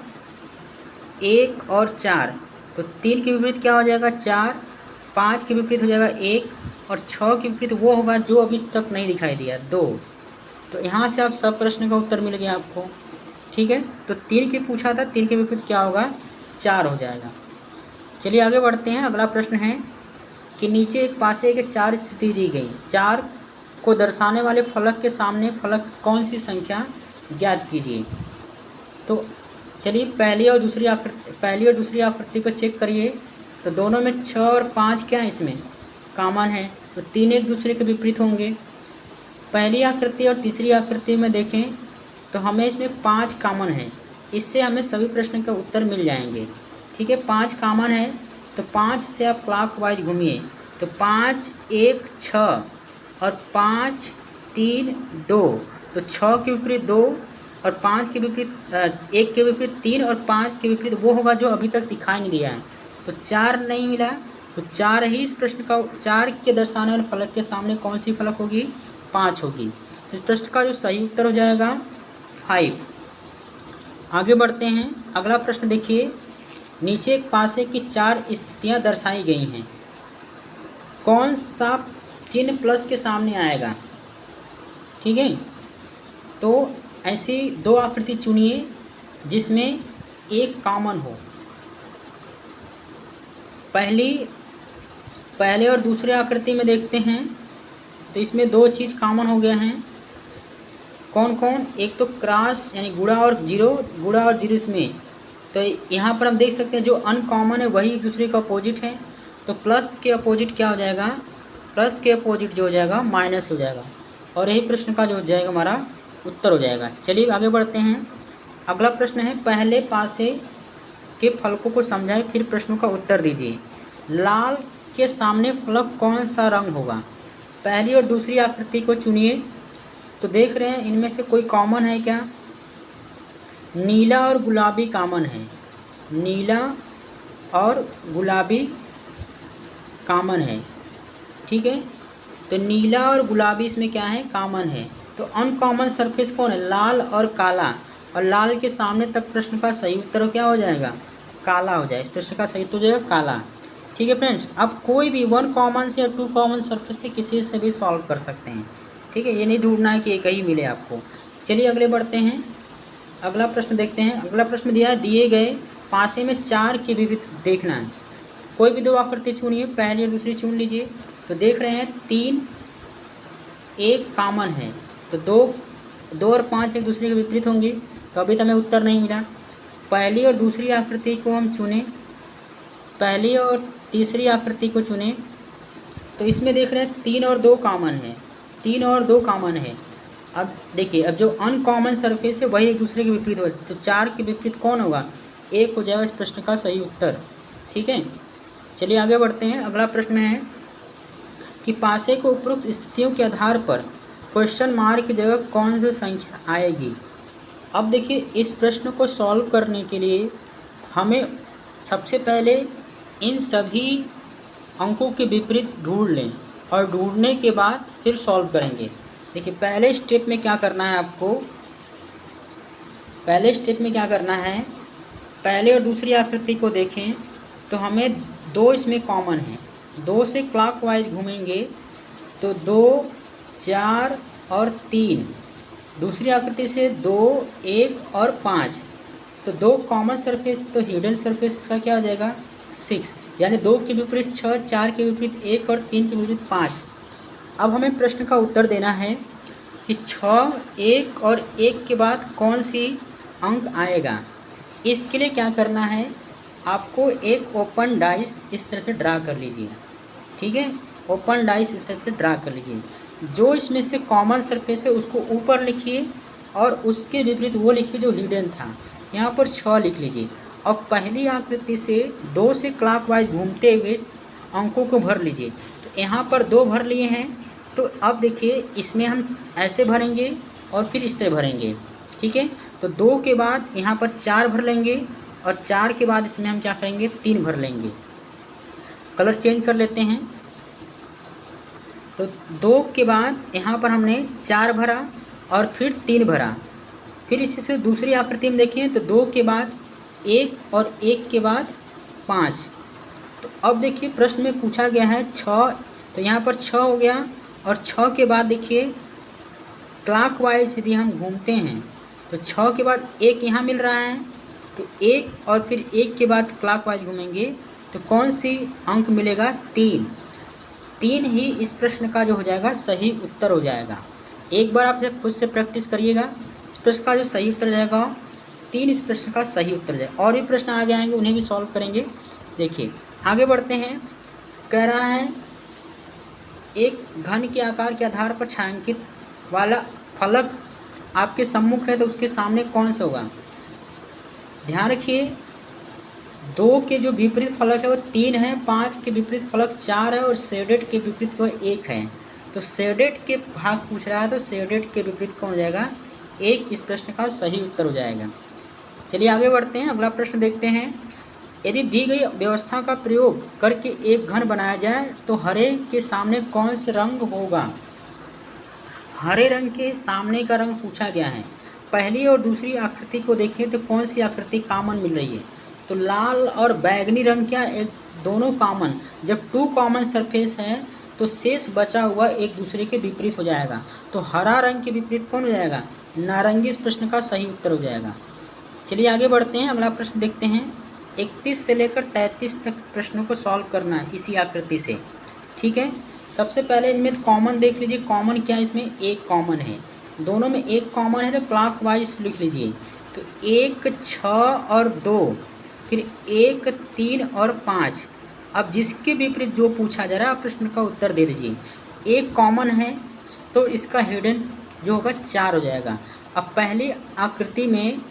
1 और 4। तो 3 के विपरीत क्या हो जाएगा, 4, 5 के विपरीत हो जाएगा 1 और 6 के विपरीत वो होगा जो अभी तक नहीं दिखाई दिया, 2। तो यहाँ से आप सब प्रश्न का उत्तर मिल गया आपको, ठीक है। तो 3 के पूछा था, 3 के विपरीत क्या होगा, 4 हो जाएगा। चलिए आगे बढ़ते हैं। अगला प्रश्न है कि नीचे एक पासे के 4 स्थिति दी गई, 4 को दर्शाने वाले फलक के सामने फलक कौन सी संख्या ज्ञात कीजिए। तो चलिए पहली और दूसरी आकृति को चेक करिए। तो दोनों में 6 और 5 क्या है, इसमें कॉमन है, तो 3 एक दूसरे के विपरीत होंगे। पहली आकृति और तीसरी आकृति में देखें तो हमें इसमें 5 कॉमन है, इससे हमें सभी प्रश्न के उत्तर मिल जाएंगे, ठीक है। 5 कॉमन है तो 5 से आप क्लॉकवाइज घूमिए, तो 5 1 6 और 5 3 2। तो 6 के विपरीत 2 और 5 के विपरीत 1 के विपरीत 3 और 5 के विपरीत वो होगा जो अभी तक दिखाई नहीं दिया है। तो 4 नहीं मिला, तो 4 ही इस प्रश्न का, 4 के दर्शाने वाले फलक के सामने कौन सी फलक होगी, 5 होगी। तो इस प्रश्न का जो सही उत्तर हो जाएगा 5। आगे बढ़ते हैं। अगला प्रश्न देखिए, नीचे एक पासे की 4 स्थितियाँ दर्शाई गई हैं, कौन सा चिन्ह प्लस के सामने आएगा, ठीक है। तो ऐसी 2 आकृति चुनिए जिसमें एक कॉमन हो। पहले और दूसरे आकृति में देखते हैं तो इसमें 2 चीज़ कॉमन हो गए हैं, कौन कौन, एक तो क्रॉस यानी गुणा और जीरो इसमें। तो यहाँ पर हम देख सकते हैं जो अनकॉमन है वही एक दूसरे का अपोजिट है, तो प्लस के अपोजिट क्या हो जाएगा, प्लस के अपोजिट जो हो जाएगा माइनस हो जाएगा, और यही प्रश्न का जो हो जाएगा हमारा उत्तर हो जाएगा। चलिए आगे बढ़ते हैं। अगला प्रश्न है, पहले पासे के फलकों को समझाएं फिर प्रश्नों का उत्तर दीजिए। लाल के सामने फलक कौन सा रंग होगा। पहली और दूसरी आकृति को चुनिए, तो देख रहे हैं इनमें से कोई कॉमन है क्या, नीला और गुलाबी कॉमन है, नीला और गुलाबी कॉमन है, ठीक है। तो नीला और गुलाबी इसमें क्या है, कॉमन है। तो अनकॉमन सरफेस कौन है, लाल और काला, और लाल के सामने तक प्रश्न का सही उत्तर क्या हो जाएगा, काला हो जाएगा। इस प्रश्न का सही उत्तर हो जाएगा काला, ठीक है फ्रेंड्स। अब कोई भी 1 कॉमन से या 2 कॉमन सरफेस से किसी से भी सॉल्व कर सकते हैं, ठीक है, ये नहीं ढूंढना है कि एक ही मिले आपको। चलिए अगले बढ़ते हैं, अगला प्रश्न देखते हैं। अगला प्रश्न दिया है, दिए गए पासे में 4 के विपरीत देखना है। कोई भी 2 आकृति चुनिए, पहली और दूसरी चुन लीजिए। तो देख रहे हैं 3 1 कॉमन है, तो 2 और 5 एक दूसरे के विपरीत होंगे, तो अभी तो हमें उत्तर नहीं मिला। पहली और दूसरी आकृति को हम चुनें, पहली और तीसरी आकृति को चुनें, तो इसमें देख रहे हैं 3 और 2 कॉमन है, 3 और 2 कॉमन है, अब देखिए, अब जो अनकॉमन सरफेस है वही एक दूसरे के विपरीत हो, तो 4 के विपरीत कौन होगा, 1 हो जाएगा इस प्रश्न का सही उत्तर। ठीक है, चलिए आगे बढ़ते हैं। अगला प्रश्न है कि पासे को उपरोक्त स्थितियों के आधार पर क्वेश्चन मार्क की जगह कौन सी संख्या आएगी। अब देखिए, इस प्रश्न को सॉल्व करने के लिए हमें सबसे पहले इन सभी अंकों के विपरीत ढूंढ लें और ढूंढने के बाद फिर सॉल्व करेंगे। देखिए, पहले स्टेप में क्या करना है आपको, पहले स्टेप में क्या करना है, पहले और दूसरी आकृति को देखें तो हमें 2 इसमें कॉमन है, 2 से क्लॉकवाइज घूमेंगे तो 2, 4 और 3, दूसरी आकृति से 2, 1 और 5, तो 2 कॉमन सरफेस, तो हिडन सरफेस इसका क्या हो जाएगा 6, यानी 2 के विपरीत 6, 4 के विपरीत 1 और 3 के विपरीत 5। अब हमें प्रश्न का उत्तर देना है कि 6, 1 और 1 के बाद कौन सी अंक आएगा। इसके लिए क्या करना है, आपको एक ओपन डाइस इस तरह से ड्रा कर लीजिए। ठीक है, ओपन डाइस इस तरह से ड्रा कर लीजिए, जो इसमें से कॉमन सरफेस है उसको ऊपर लिखिए और उसके विपरीत वो लिखिए जो हिडन था। यहाँ पर 6 लिख लीजिए और पहली आकृति से 2 से क्लॉकवाइज घूमते हुए अंकों को भर लीजिए। तो यहाँ पर 2 भर लिए हैं, तो अब देखिए इसमें हम ऐसे भरेंगे और फिर इस तरह भरेंगे। ठीक है, तो 2 के बाद यहाँ पर 4 भर लेंगे और 4 के बाद इसमें हम क्या करेंगे 3 भर लेंगे। कलर चेंज कर लेते हैं, तो 2 के बाद यहाँ पर हमने 4 भरा और फिर 3 भरा। फिर इसी से दूसरी आकृति में देखें तो 2 के बाद 1 और 1 के बाद 5। तो अब देखिए प्रश्न में पूछा गया है 6, तो यहाँ पर 6 हो गया और 6 के बाद देखिए क्लॉकवाइज यदि हम घूमते हैं तो 6 के बाद 1 यहाँ मिल रहा है, तो 1 और फिर 1 के बाद क्लॉकवाइज घूमेंगे तो कौन सी अंक मिलेगा 3। 3 ही इस प्रश्न का जो हो जाएगा सही उत्तर हो जाएगा। एक बार आप खुद से प्रैक्टिस करिएगा, इस प्रश्न का जो सही उत्तर जाएगा 3 इस प्रश्न का सही उत्तर जाएगा। और भी प्रश्न आगे आएंगे उन्हें भी सॉल्व करेंगे। देखिए आगे बढ़ते हैं, कह रहा है एक घन के आकार के आधार पर छायांकित वाला फलक आपके सम्मुख है तो उसके सामने कौन सा होगा। ध्यान रखिए 2 के जो विपरीत फलक है वो 3 है, 5 के विपरीत फलक 4 है और शेडेड के विपरीत वो 1 है। तो शेडेड के भाग पूछ रहा है तो शेडेड के विपरीत कौन हो जाएगा 1 इस प्रश्न का सही उत्तर हो जाएगा। चलिए आगे बढ़ते हैं, अगला प्रश्न देखते हैं। यदि दी गई व्यवस्था का प्रयोग करके एक घन बनाया जाए तो हरे के सामने कौन सा रंग होगा। हरे रंग के सामने का रंग पूछा गया है। पहली और दूसरी आकृति को देखें तो कौन सी आकृति कॉमन मिल रही है, तो लाल और बैगनी रंग क्या एक दोनों कॉमन। जब 2 कॉमन सरफेस है तो शेष बचा हुआ एक दूसरे के विपरीत हो जाएगा, तो हरा रंग के विपरीत कौन हो जाएगा नारंगी इस प्रश्न का सही उत्तर हो जाएगा। चलिए आगे बढ़ते हैं, अगला प्रश्न देखते हैं। 31 से लेकर 33 तक प्रश्नों को सॉल्व करना है इसी आकृति से। ठीक है, सबसे पहले इनमें कॉमन देख लीजिए, कॉमन क्या है इसमें 1 कॉमन है, दोनों में 1 कॉमन है तो क्लॉकवाइज लिख लीजिए। तो 1, 6 और 2, फिर 1, 3 और 5। अब जिसके विपरीत जो पूछा जा रहा है प्रश्न का उत्तर दे दीजिए। 1 कॉमन है तो इसका हिडन जो होगा 4 हो जाएगा। अब पहली आकृति में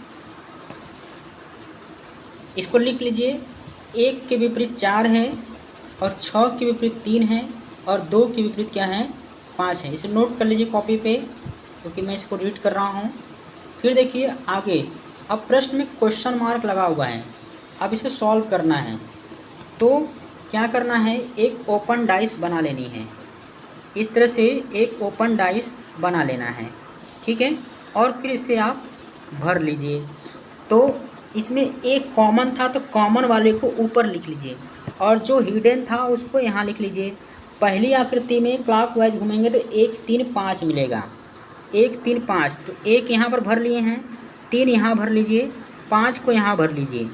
इसको लिख लीजिए, 1 के विपरीत 4 है और 6 के विपरीत 3 है और 2 के विपरीत क्या है 5 है। इसे नोट कर लीजिए कॉपी पे क्योंकि मैं इसको रीड कर रहा हूँ। फिर देखिए आगे, अब प्रश्न में क्वेश्चन मार्क लगा हुआ है, अब इसे सॉल्व करना है। तो क्या करना है, एक ओपन डाइस बना लेनी है, इस तरह से एक ओपन डाइस बना लेना है। ठीक है, और फिर इसे आप भर लीजिए। तो इसमें एक कॉमन था तो कॉमन वाले को ऊपर लिख लीजिए और जो हिडन था उसको यहाँ लिख लीजिए। पहली आकृति में क्लॉकवाइज घूमेंगे तो 1, 3, 5 मिलेगा, 1, 3, 5। तो 1 यहाँ पर भर लिए हैं, 3 यहाँ भर लीजिए, 5 को यहाँ भर लीजिए।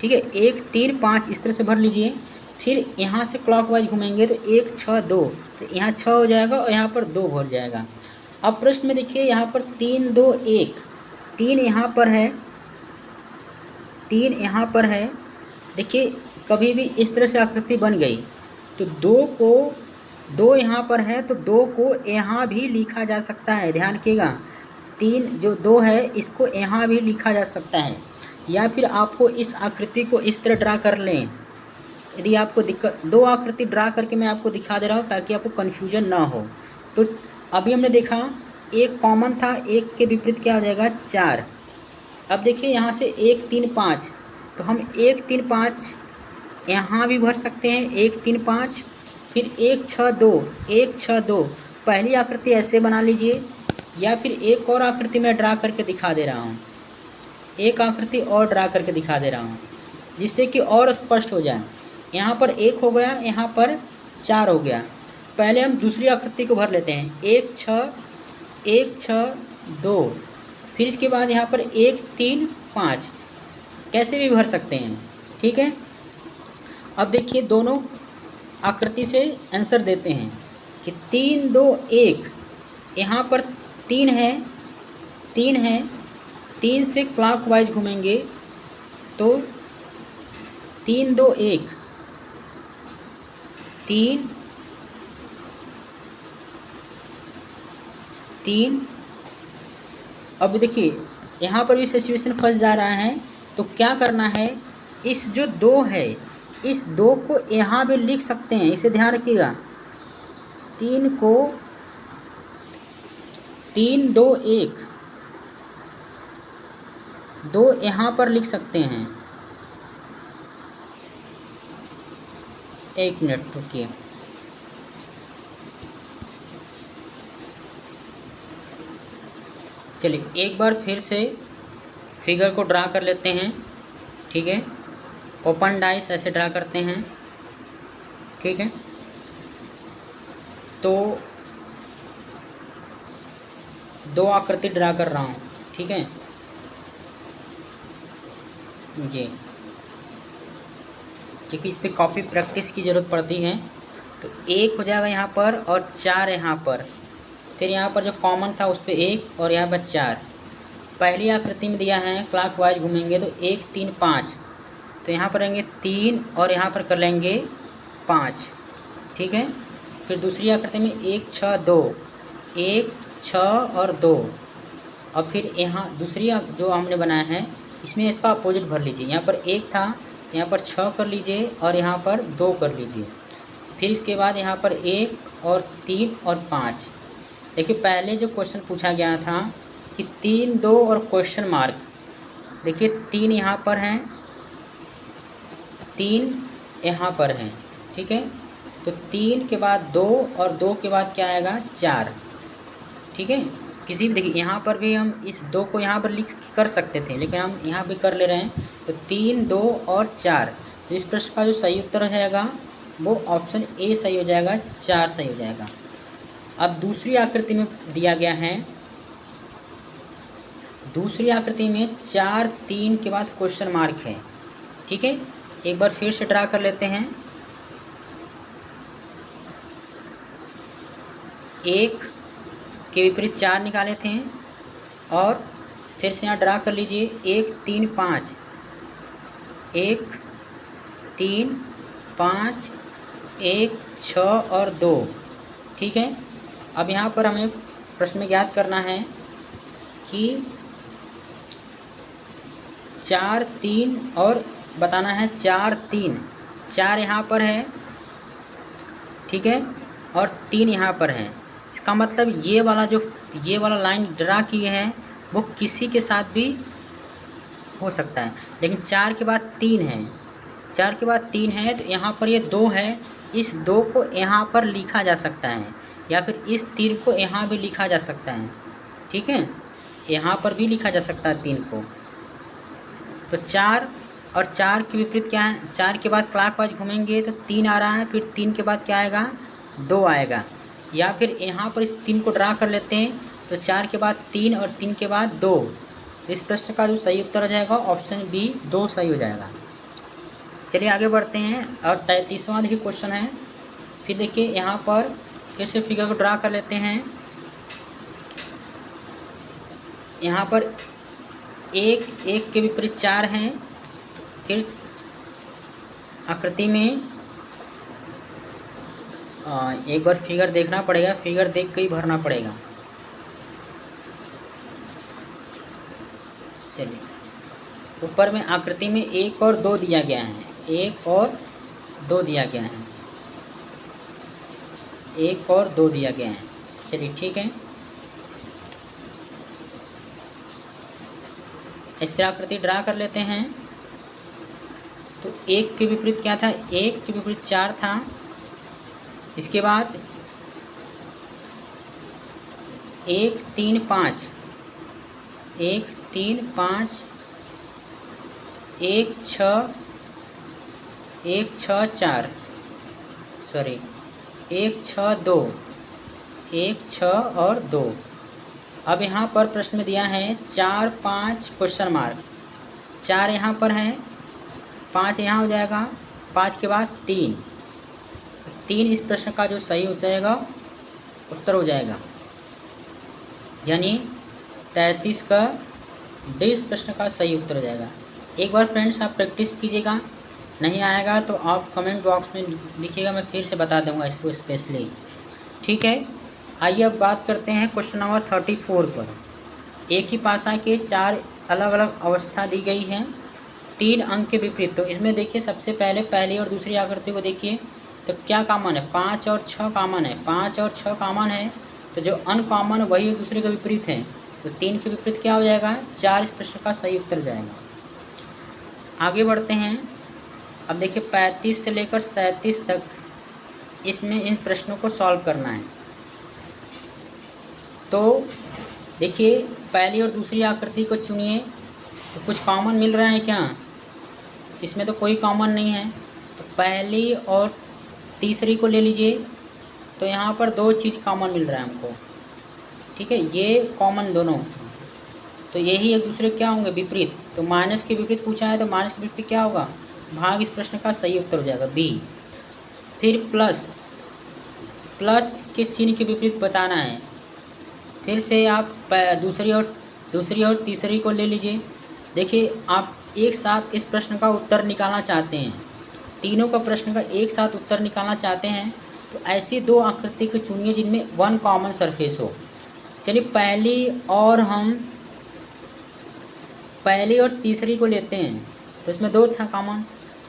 ठीक है, 1, 3, 5 इस तरह से भर लीजिए। फिर यहाँ से क्लॉकवाइज घूमेंगे तो 1, 6, 2, तो यहाँ 6 हो जाएगा और यहाँ पर 2 भर जाएगा। अब प्रश्न में देखिए यहाँ पर 3, 2, 1, 3 यहाँ पर है, 3 यहाँ पर है। देखिए कभी भी इस तरह से आकृति बन गई तो 2 को 2 यहाँ पर है तो 2 को यहाँ भी लिखा जा सकता है, ध्यान रखिएगा। 3 जो 2 है इसको यहाँ भी लिखा जा सकता है, या फिर आपको इस आकृति को इस तरह ड्रा कर लें। यदि आपको दिक्कत, 2 आकृति ड्रा करके मैं आपको दिखा दे रहा हूँ ताकि आपको कन्फ्यूजन ना हो। तो अभी हमने देखा एक कॉमन था, एक के विपरीत क्या हो जाएगा 4। अब देखिए यहाँ से 1 3 5, तो हम 1 3 5 यहाँ भी भर सकते हैं, 1 3 5, फिर 1 6 2, 1 6 2। पहली आकृति ऐसे बना लीजिए, या फिर एक और आकृति मैं ड्रा करके दिखा दे रहा हूँ, एक आकृति और ड्रा करके दिखा दे रहा हूँ जिससे कि और स्पष्ट हो जाए। यहाँ पर 1 हो गया, यहाँ पर 4 हो गया। पहले हम दूसरी आकृति को भर लेते हैं, 1 6 2, फिर इसके बाद यहाँ पर 1 3 5, कैसे भी भर सकते हैं, ठीक है। अब देखिए दोनों आकृति से आंसर देते हैं कि 3 2 1, यहाँ पर 3 है, 3 से क्लॉकवाइज घूमेंगे तो 3 2 1, 3। अब देखिए यहाँ पर भी सिचुएशन फंस जा रहा है, तो क्या करना है, इस जो 2 है इस 2 को यहाँ भी लिख सकते हैं, इसे ध्यान रखिएगा। 3 को 3 2 1, 2 यहाँ पर लिख सकते हैं। एक मिनट रुकिए, चलिए एक बार फिर से फिगर को ड्रा कर लेते हैं, ठीक है। ओपन डाइस ऐसे ड्रा करते हैं, ठीक है। तो 2 आकृति ड्रा कर रहा हूँ, ठीक है जी, क्योंकि इस पर काफ़ी प्रैक्टिस की ज़रूरत पड़ती है। तो 1 हो जाएगा यहाँ पर और 4 यहाँ पर, फिर यहाँ पर जो कॉमन था उस पर 1 और यहाँ पर 4। पहली आकृति में दिया है क्लॉकवाइज घूमेंगे तो 1 3 5, तो यहाँ पर रहेंगे 3 और यहाँ पर कर लेंगे 5, ठीक है। फिर दूसरी आकृति में 1 6 2, 1 6 और 2, और फिर यहाँ दूसरी जो हमने बनाया है इसमें इसका अपोजिट भर लीजिए। यहाँ पर 1 था, यहाँ पर 6 कर लीजिए और यहाँ पर 2 कर लीजिए। फिर इसके बाद यहाँ पर 1 और 3 और 5। देखिए पहले जो क्वेश्चन पूछा गया था कि 3 2 और क्वेश्चन मार्क, देखिए 3 यहाँ पर हैं, 3 यहाँ पर हैं, ठीक है। तो 3 के बाद 2 और 2 के बाद क्या आएगा 4, ठीक है। किसी भी देखिए यहाँ पर भी हम इस 2 को यहाँ पर लिख कर सकते थे, लेकिन हम यहाँ भी कर ले रहे हैं। तो 3 2 और 4, तो इस प्रश्न का जो सही उत्तर रहेगा वो ऑप्शन ए सही हो जाएगा, 4 सही हो जाएगा। अब दूसरी आकृति में दिया गया है, दूसरी आकृति में 4 3 के बाद क्वेश्चन मार्क है, ठीक है। एक बार फिर से ड्रा कर लेते हैं। 1 के विपरीत 4 निकाले थे और फिर से यहाँ ड्रा कर लीजिए 1 3 5, 1 3 5 1 6 और 2, ठीक है। अब यहाँ पर हमें प्रश्न में ज्ञात करना है कि 4 3 और बताना है 4 3, 4 यहाँ पर है, ठीक है, और 3 यहाँ पर है। इसका मतलब ये वाला लाइन ड्रा किए हैं वो किसी के साथ भी हो सकता है, लेकिन 4 के बाद 3 है, 4 के बाद 3 है, तो यहाँ पर ये 2 है, इस 2 को यहाँ पर लिखा जा सकता है, या फिर इस 3 को यहाँ भी लिखा जा सकता है, ठीक है। यहाँ पर भी लिखा जा सकता है 3 को। तो 4 और 4 के विपरीत क्या है, 4 के बाद क्लॉकवाइज घूमेंगे तो 3 आ रहा है, फिर 3 के बाद क्या आएगा 2 आएगा, या फिर यहाँ पर इस 3 को ड्रा कर लेते हैं तो 4 के बाद 3 और 3 के बाद 2। इस प्रश्न का जो सही उत्तर हो जाएगा ऑप्शन बी 2 सही हो जाएगा। चलिए आगे बढ़ते हैं और 33वां देखिए क्वेश्चन है। फिर देखिए यहाँ पर फिर से फिगर को ड्रा कर लेते हैं। यहाँ पर 1 के विपरीत 4 हैं, फिर आकृति में एक बार फिगर देखना पड़ेगा, फिगर देख के ही भरना पड़ेगा। चलिए, ऊपर में आकृति में 1 और 2 दिया गया है, 1 और 2 दिया गया है, 1 और 2 दिया गया है। चलिए ठीक है, इस तरह आकृति ड्रा कर लेते हैं। तो 1 के विपरीत क्या था, 1 के विपरीत 4 था। इसके बाद 1 3 5, 1 3 5, 1 6, 1 6 4, सॉरी 1 6 2, 1 6 और 2। अब यहाँ पर प्रश्न में दिया है 4 5 क्वेश्चन मार्क, 4 यहाँ पर है, 5 यहाँ हो जाएगा, 5 के बाद 3, 3 इस प्रश्न का जो सही हो जाएगा उत्तर हो जाएगा, यानी 33 का डी इस प्रश्न का सही उत्तर हो जाएगा। एक बार फ्रेंड्स आप प्रैक्टिस कीजिएगा, नहीं आएगा तो आप कमेंट बॉक्स में लिखिएगा, मैं फिर से बता दूंगा इसको स्पेशली। ठीक है, आइए अब बात करते हैं क्वेश्चन नंबर 34 पर। एक ही पासा के 4 अलग अलग अवस्था दी गई है, 3 अंक के विपरीत। तो इसमें देखिए सबसे पहले पहली और दूसरी आकृति को देखिए, तो क्या कॉमन है, 5 और 6 कॉमन है, 5 और 6 कॉमन है, तो जो अनकॉमन वही एक दूसरे के विपरीत है, तो 3 के विपरीत क्या हो जाएगा, 4 इस प्रश्न का सही उत्तर जाएगा। आगे बढ़ते हैं। अब देखिए 35 से लेकर 37 तक इसमें इन प्रश्नों को सॉल्व करना है। तो देखिए पहली और दूसरी आकृति को चुनिए, तो कुछ कॉमन मिल रहा है क्या, इसमें तो कोई कॉमन नहीं है। तो पहली और तीसरी को ले लीजिए, तो यहाँ पर 2 चीज़ कॉमन मिल रहा है हमको। ठीक है, ये कॉमन दोनों, तो यही एक दूसरे क्या होंगे, विपरीत। तो माइनस के विपरीत पूछा है, तो माइनस के विपरीत क्या होगा, भाग, इस प्रश्न का सही उत्तर हो जाएगा बी। फिर प्लस, प्लस के चिन्ह के विपरीत बताना है। फिर से आप दूसरी और तीसरी को ले लीजिए। देखिए आप एक साथ इस प्रश्न का उत्तर निकालना चाहते हैं, तीनों का प्रश्न का एक साथ उत्तर निकालना चाहते हैं, तो ऐसी 2 आकृति को चुनिए जिनमें 1 कॉमन सरफेस हो। चलिए पहली और तीसरी को लेते हैं, तो इसमें 2 था कॉमन।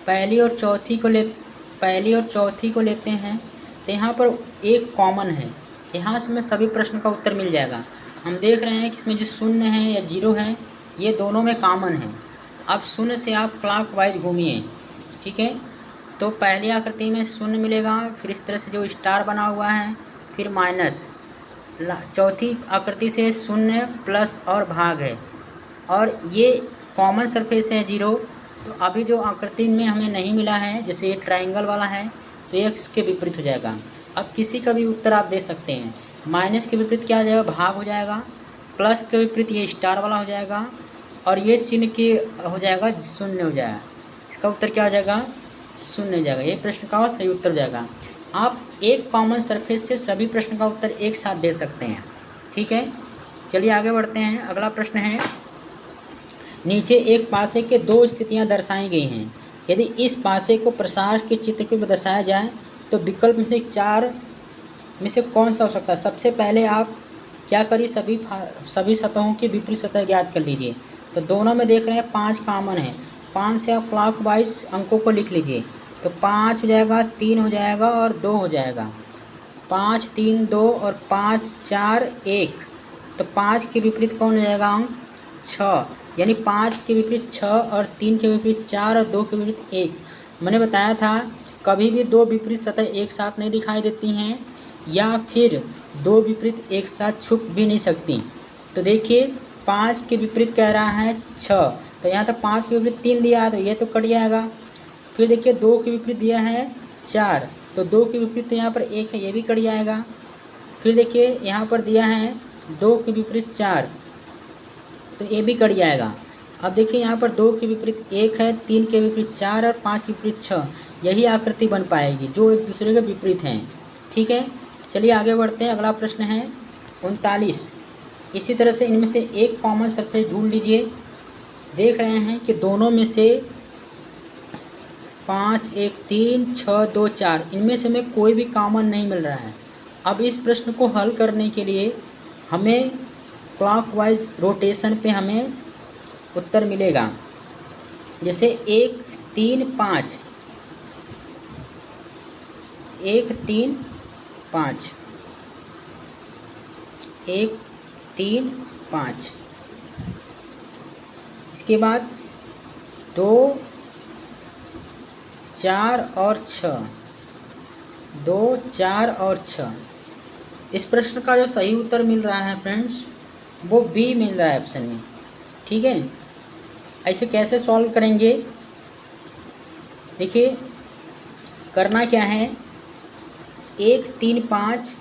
पहली और चौथी को लेते हैं, तो यहाँ पर 1 कॉमन है, यहाँ से में सभी प्रश्न का उत्तर मिल जाएगा। हम देख रहे हैं कि इसमें जो 0 है या 0 है, ये दोनों में कॉमन है। अब 0 से आप क्लॉकवाइज घूमिए। ठीक है, तो पहली आकृति में 0 मिलेगा, फिर इस तरह से जो स्टार बना हुआ है, फिर माइनस। चौथी आकृति से 0 प्लस और भाग है, और ये कॉमन सरफेस है 0। तो अभी जो आकृति में हमें नहीं मिला है, जैसे ये ट्रायंगल वाला है, तो ये इसके विपरीत हो जाएगा। अब किसी का भी उत्तर आप दे सकते हैं। माइनस के विपरीत क्या हो जाएगा, भाग हो जाएगा। प्लस के विपरीत ये स्टार वाला हो जाएगा, और ये चिन्ह के हो जाएगा 0 हो जाएगा। इसका उत्तर क्या हो जाएगा, 0 हो जाएगा। ये प्रश्न का सही उत्तर हो जाएगा। आप एक कॉमन सरफेस से सभी प्रश्न का उत्तर एक साथ दे सकते हैं। ठीक है, चलिए आगे बढ़ते हैं। अगला प्रश्न है, नीचे एक पासे के 2 स्थितियां दर्शाई गई हैं। यदि इस पासे को प्रसार के चित्र के में दर्शाया जाए तो विकल्प में से 4 में से कौन सा हो सकता है। सबसे पहले आप क्या करिए, सभी सतहों की विपरीत सतह ज्ञात कर लीजिए। तो दोनों में देख रहे हैं 5 कॉमन है, 5 से आप क्लॉकवाइज अंकों को लिख लीजिए। तो 5 हो जाएगा, 3 हो जाएगा और 2 हो जाएगा। 5 3 2 और 5 4 1। तो 5 के विपरीत कौन हो जाएगा अंक, 6, यानी 5 के विपरीत 6 और 3 के विपरीत 4 और 2 के विपरीत 1। मैंने बताया था कभी भी 2 विपरीत सतह एक साथ नहीं दिखाई देती हैं, या फिर 2 विपरीत एक साथ छुप भी नहीं सकती। तो देखिए 5 के विपरीत कह रहा है 6, तो यहाँ तो 5 के विपरीत 3 दिया है, तो ये तो कट जाएगा। फिर देखिए 2 के विपरीत दिया है 4, तो 2 के विपरीत तो यहाँ पर 1 है, ये भी कट जाएगा। फिर देखिए यहाँ पर दिया है 2 के विपरीत 4, तो ये भी कट जाएगा। अब देखिए यहाँ पर 2 के विपरीत 1 है, 3 के विपरीत 4 और 5 के विपरीत 6। यही आकृति बन पाएगी जो एक दूसरे के विपरीत हैं। ठीक है, चलिए आगे बढ़ते हैं। अगला प्रश्न है 39। इसी तरह से इनमें से एक कॉमन सरफेस ढूंढ लीजिए। देख रहे हैं कि दोनों में से 5 1 3 6 2 4, इनमें से हमें कोई भी कॉमन नहीं मिल रहा है। अब इस प्रश्न को हल करने के लिए हमें क्लॉकवाइज रोटेशन पे हमें उत्तर मिलेगा। जैसे 1 3 5, 1 3 5, 1 3 5, इसके बाद 2 4 और 6, 2 4 और 6। इस प्रश्न का जो सही उत्तर मिल रहा है फ्रेंड्स, वो बी मिल रहा है ऑप्शन में। ठीक है, ऐसे कैसे सॉल्व करेंगे? देखिए करना क्या है, 1 3 5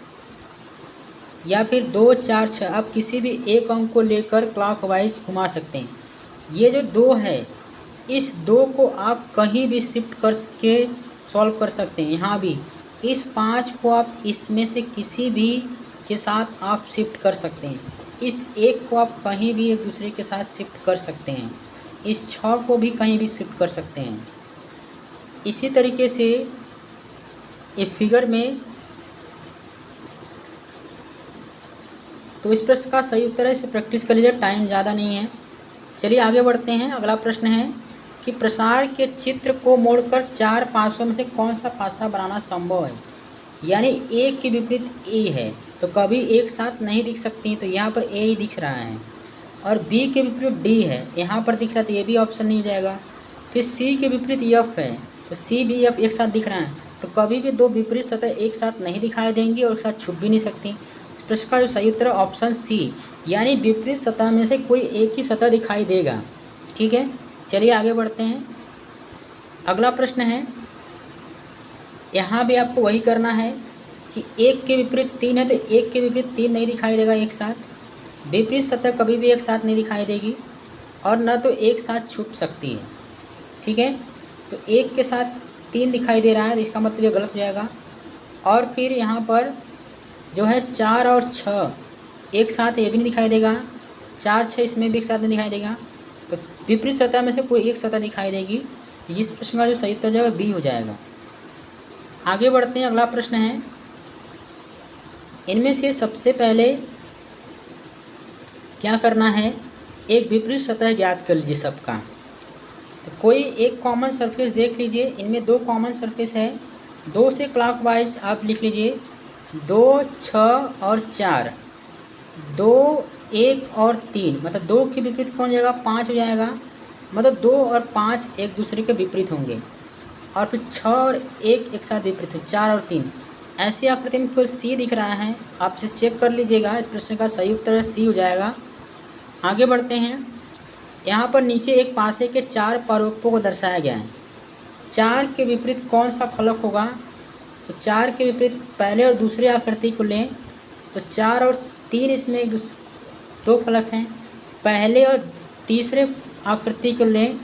या फिर 2 4 6, आप किसी भी एक अंक को लेकर क्लॉकवाइज घुमा सकते हैं। ये जो 2 है, इस 2 को आप कहीं भी शिफ्ट करके सॉल्व कर सकते हैं। यहाँ भी इस 5 को आप इसमें से किसी भी के साथ आप शिफ्ट कर सकते हैं। इस 1 को आप कहीं भी एक दूसरे के साथ शिफ्ट कर सकते हैं। इस 6 को भी कहीं भी शिफ्ट कर सकते हैं। इसी तरीके से एक फिगर में, तो इस प्रश्न का सही उत्तर है, इसे प्रैक्टिस कर लीजिए, टाइम ज़्यादा नहीं है। चलिए आगे बढ़ते हैं। अगला प्रश्न है कि प्रसार के चित्र को मोड़कर 4 पासों में से कौन सा पासा बनाना संभव है? यानी ए के विपरीत ए है तो कभी एक साथ नहीं दिख सकती, तो यहाँ पर ए ही दिख रहा है। और बी के विपरीत डी है, यहाँ पर दिख रहा है तो ये भी ऑप्शन नहीं जाएगा। फिर सी के विपरीत एफ है तो सी बी एफ एक साथ दिख रहा है, तो कभी भी दो विपरीत सतह एक साथ नहीं दिखाई देंगी और एक साथ छुप भी नहीं सकती। प्रश्न का जो सही उत्तर है ऑप्शन सी, यानी विपरीत सतह में से कोई एक ही सतह दिखाई देगा। ठीक है, चलिए आगे बढ़ते हैं। अगला प्रश्न है, यहाँ भी आपको वही करना है कि 1 के विपरीत 3 है तो 1 के विपरीत 3 नहीं दिखाई देगा एक साथ। विपरीत सतह कभी भी एक साथ नहीं दिखाई देगी और न तो एक साथ छुप सकती है। ठीक है, तो 1 के साथ 3 दिखाई दे रहा है, इसका मतलब ये गलत हो जाएगा। और फिर यहाँ पर जो है 4 और 6 एक साथ ये भी नहीं दिखाई देगा, 4 6 इसमें भी एक साथ नहीं दिखाई देगा, तो विपरीत सतह में से कोई एक सतह दिखाई देगी। इस प्रश्न का जो सही उत्तर हो जाएगा बी हो जाएगा। आगे बढ़ते हैं। अगला प्रश्न है, इनमें से सबसे पहले क्या करना है, एक विपरीत सतह ज्ञात कर लीजिए सबका। तो कोई एक कॉमन सरफेस देख लीजिए, इनमें 2 कॉमन सरफेस है, 2 से क्लॉकवाइज आप लिख लीजिए 2 6 और 4, 2 1 और 3, मतलब 2 के विपरीत कौन जाएगा, 5 हो जाएगा, मतलब 2 और 5 एक दूसरे के विपरीत होंगे। और फिर 6 और 1 एक साथ विपरीत हो, 4 और 3। ऐसी आकृति में कोई सी दिख रहा है, आप इसे चेक कर लीजिएगा। इस प्रश्न का सही उत्तर सी हो जाएगा। आगे बढ़ते हैं। यहाँ पर नीचे एक पासे के 4 प्रारूपों को दर्शाया गया है। 4 के विपरीत कौन सा फलक होगा? तो 4 के विपरीत पहले और दूसरे आकृति को लें तो 4 और 3 इसमें 2 फलक हैं। पहले और तीसरे आकृति को लें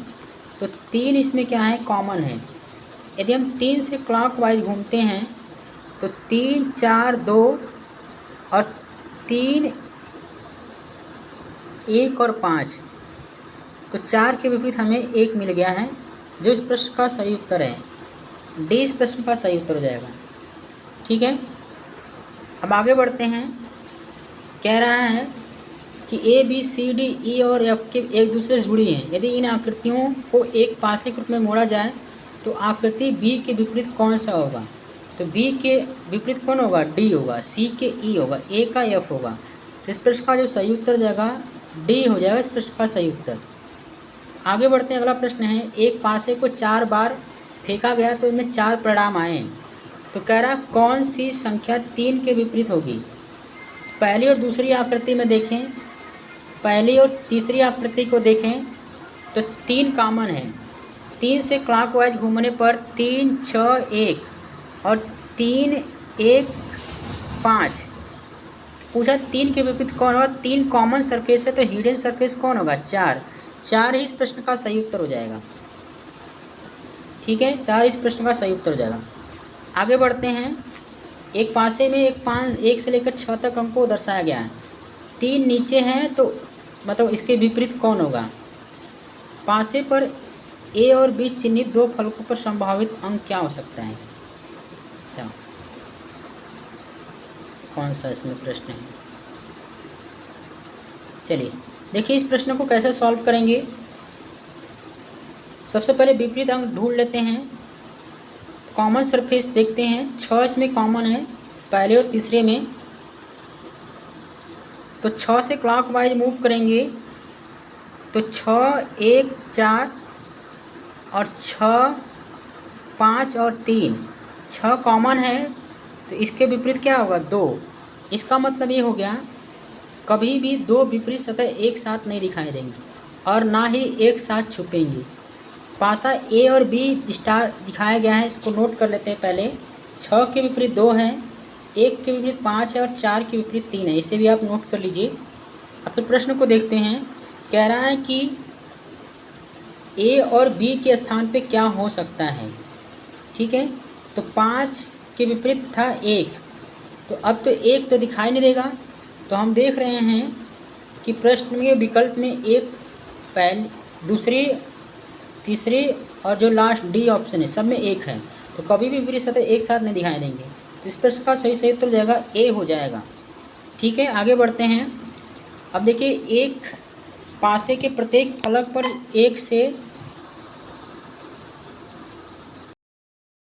तो 3 इसमें क्या है, कॉमन है। यदि हम 3 से क्लॉकवाइज घूमते हैं तो 3 4 2 और 3 1 और 5, तो 4 के विपरीत हमें 1 मिल गया है, जो इस प्रश्न का सही उत्तर है। डी इस प्रश्न का सही उत्तर हो जाएगा। ठीक है, अब आगे बढ़ते हैं। कह रहा है कि A B C D E और एफ के एक दूसरे से जुड़ी हैं। यदि इन आकृतियों को एक पासे के रूप में मोड़ा जाए तो आकृति बी के विपरीत कौन सा होगा? तो बी के विपरीत कौन होगा, डी होगा, सी के ई होगा, ए का एफ होगा। तो इस प्रश्न का जो सही उत्तर हो जाएगा डी हो जाएगा इस प्रश्न का सही उत्तर। आगे बढ़ते हैं। अगला प्रश्न है, एक पासे को 4 बार फेंका गया तो इनमें 4 परिणाम आए। तो कह रहा कौन सी संख्या 3 के विपरीत होगी? पहली और दूसरी आकृति में देखें, पहली और तीसरी आकृति को देखें तो 3 कॉमन है। 3 से क्लॉकवाइज घूमने पर 3 6 1 और 3 1 5। पूछा 3 के विपरीत कौन होगा? 3 कॉमन सरफेस है तो हिडन सरफेस कौन होगा? 4 ही इस प्रश्न का सही उत्तर हो जाएगा। ठीक है, 4 इस प्रश्न का सही उत्तर हो जाएगा। आगे बढ़ते हैं। एक पासे में 1 से लेकर 6 तक अंकों को दर्शाया गया है। 3 नीचे हैं तो मतलब इसके विपरीत कौन होगा? पासे पर ए और बी चिन्हित दो फलकों पर संभावित अंक क्या हो सकता है? अच्छा, कौन सा इसमें प्रश्न है? चलिए देखिए इस प्रश्न को कैसे सॉल्व करेंगे। सबसे पहले विपरीत अंक ढूंढ लेते हैं। कॉमन सरफेस देखते हैं, 6 इसमें कॉमन है पहले और तीसरे में, तो 6 से क्लॉकवाइज मूव करेंगे तो 6, 1, 4 और 6, 5 और 3, 6 कॉमन है तो इसके विपरीत क्या होगा? 2। इसका मतलब ये हो गया कभी भी दो विपरीत सतह एक साथ नहीं दिखाई देंगी और ना ही एक साथ छुपेंगी। पासा ए और बी स्टार दिखाया गया है, इसको नोट कर लेते हैं पहले। 6 के विपरीत 2 है, 1 के विपरीत 5 है और 4 के विपरीत 3 है, इसे भी आप नोट कर लीजिए। अब फिर प्रश्न को देखते हैं। कह रहा है कि ए और बी के स्थान पे क्या हो सकता है, ठीक है। तो 5 के विपरीत था 1, तो अब तो 1 तो दिखाई नहीं देगा, तो हम देख रहे हैं कि प्रश्न में विकल्प में एक पहले, दूसरी, तीसरी और जो लास्ट डी ऑप्शन है सब में 1 है, तो कभी भी विपरीत सतह एक साथ नहीं दिखाई देंगे। तो इस प्रश्न का सही उत्तर हो जाएगा ए हो जाएगा। ठीक है, आगे बढ़ते हैं। अब देखिए एक पासे के प्रत्येक फलक पर 1 से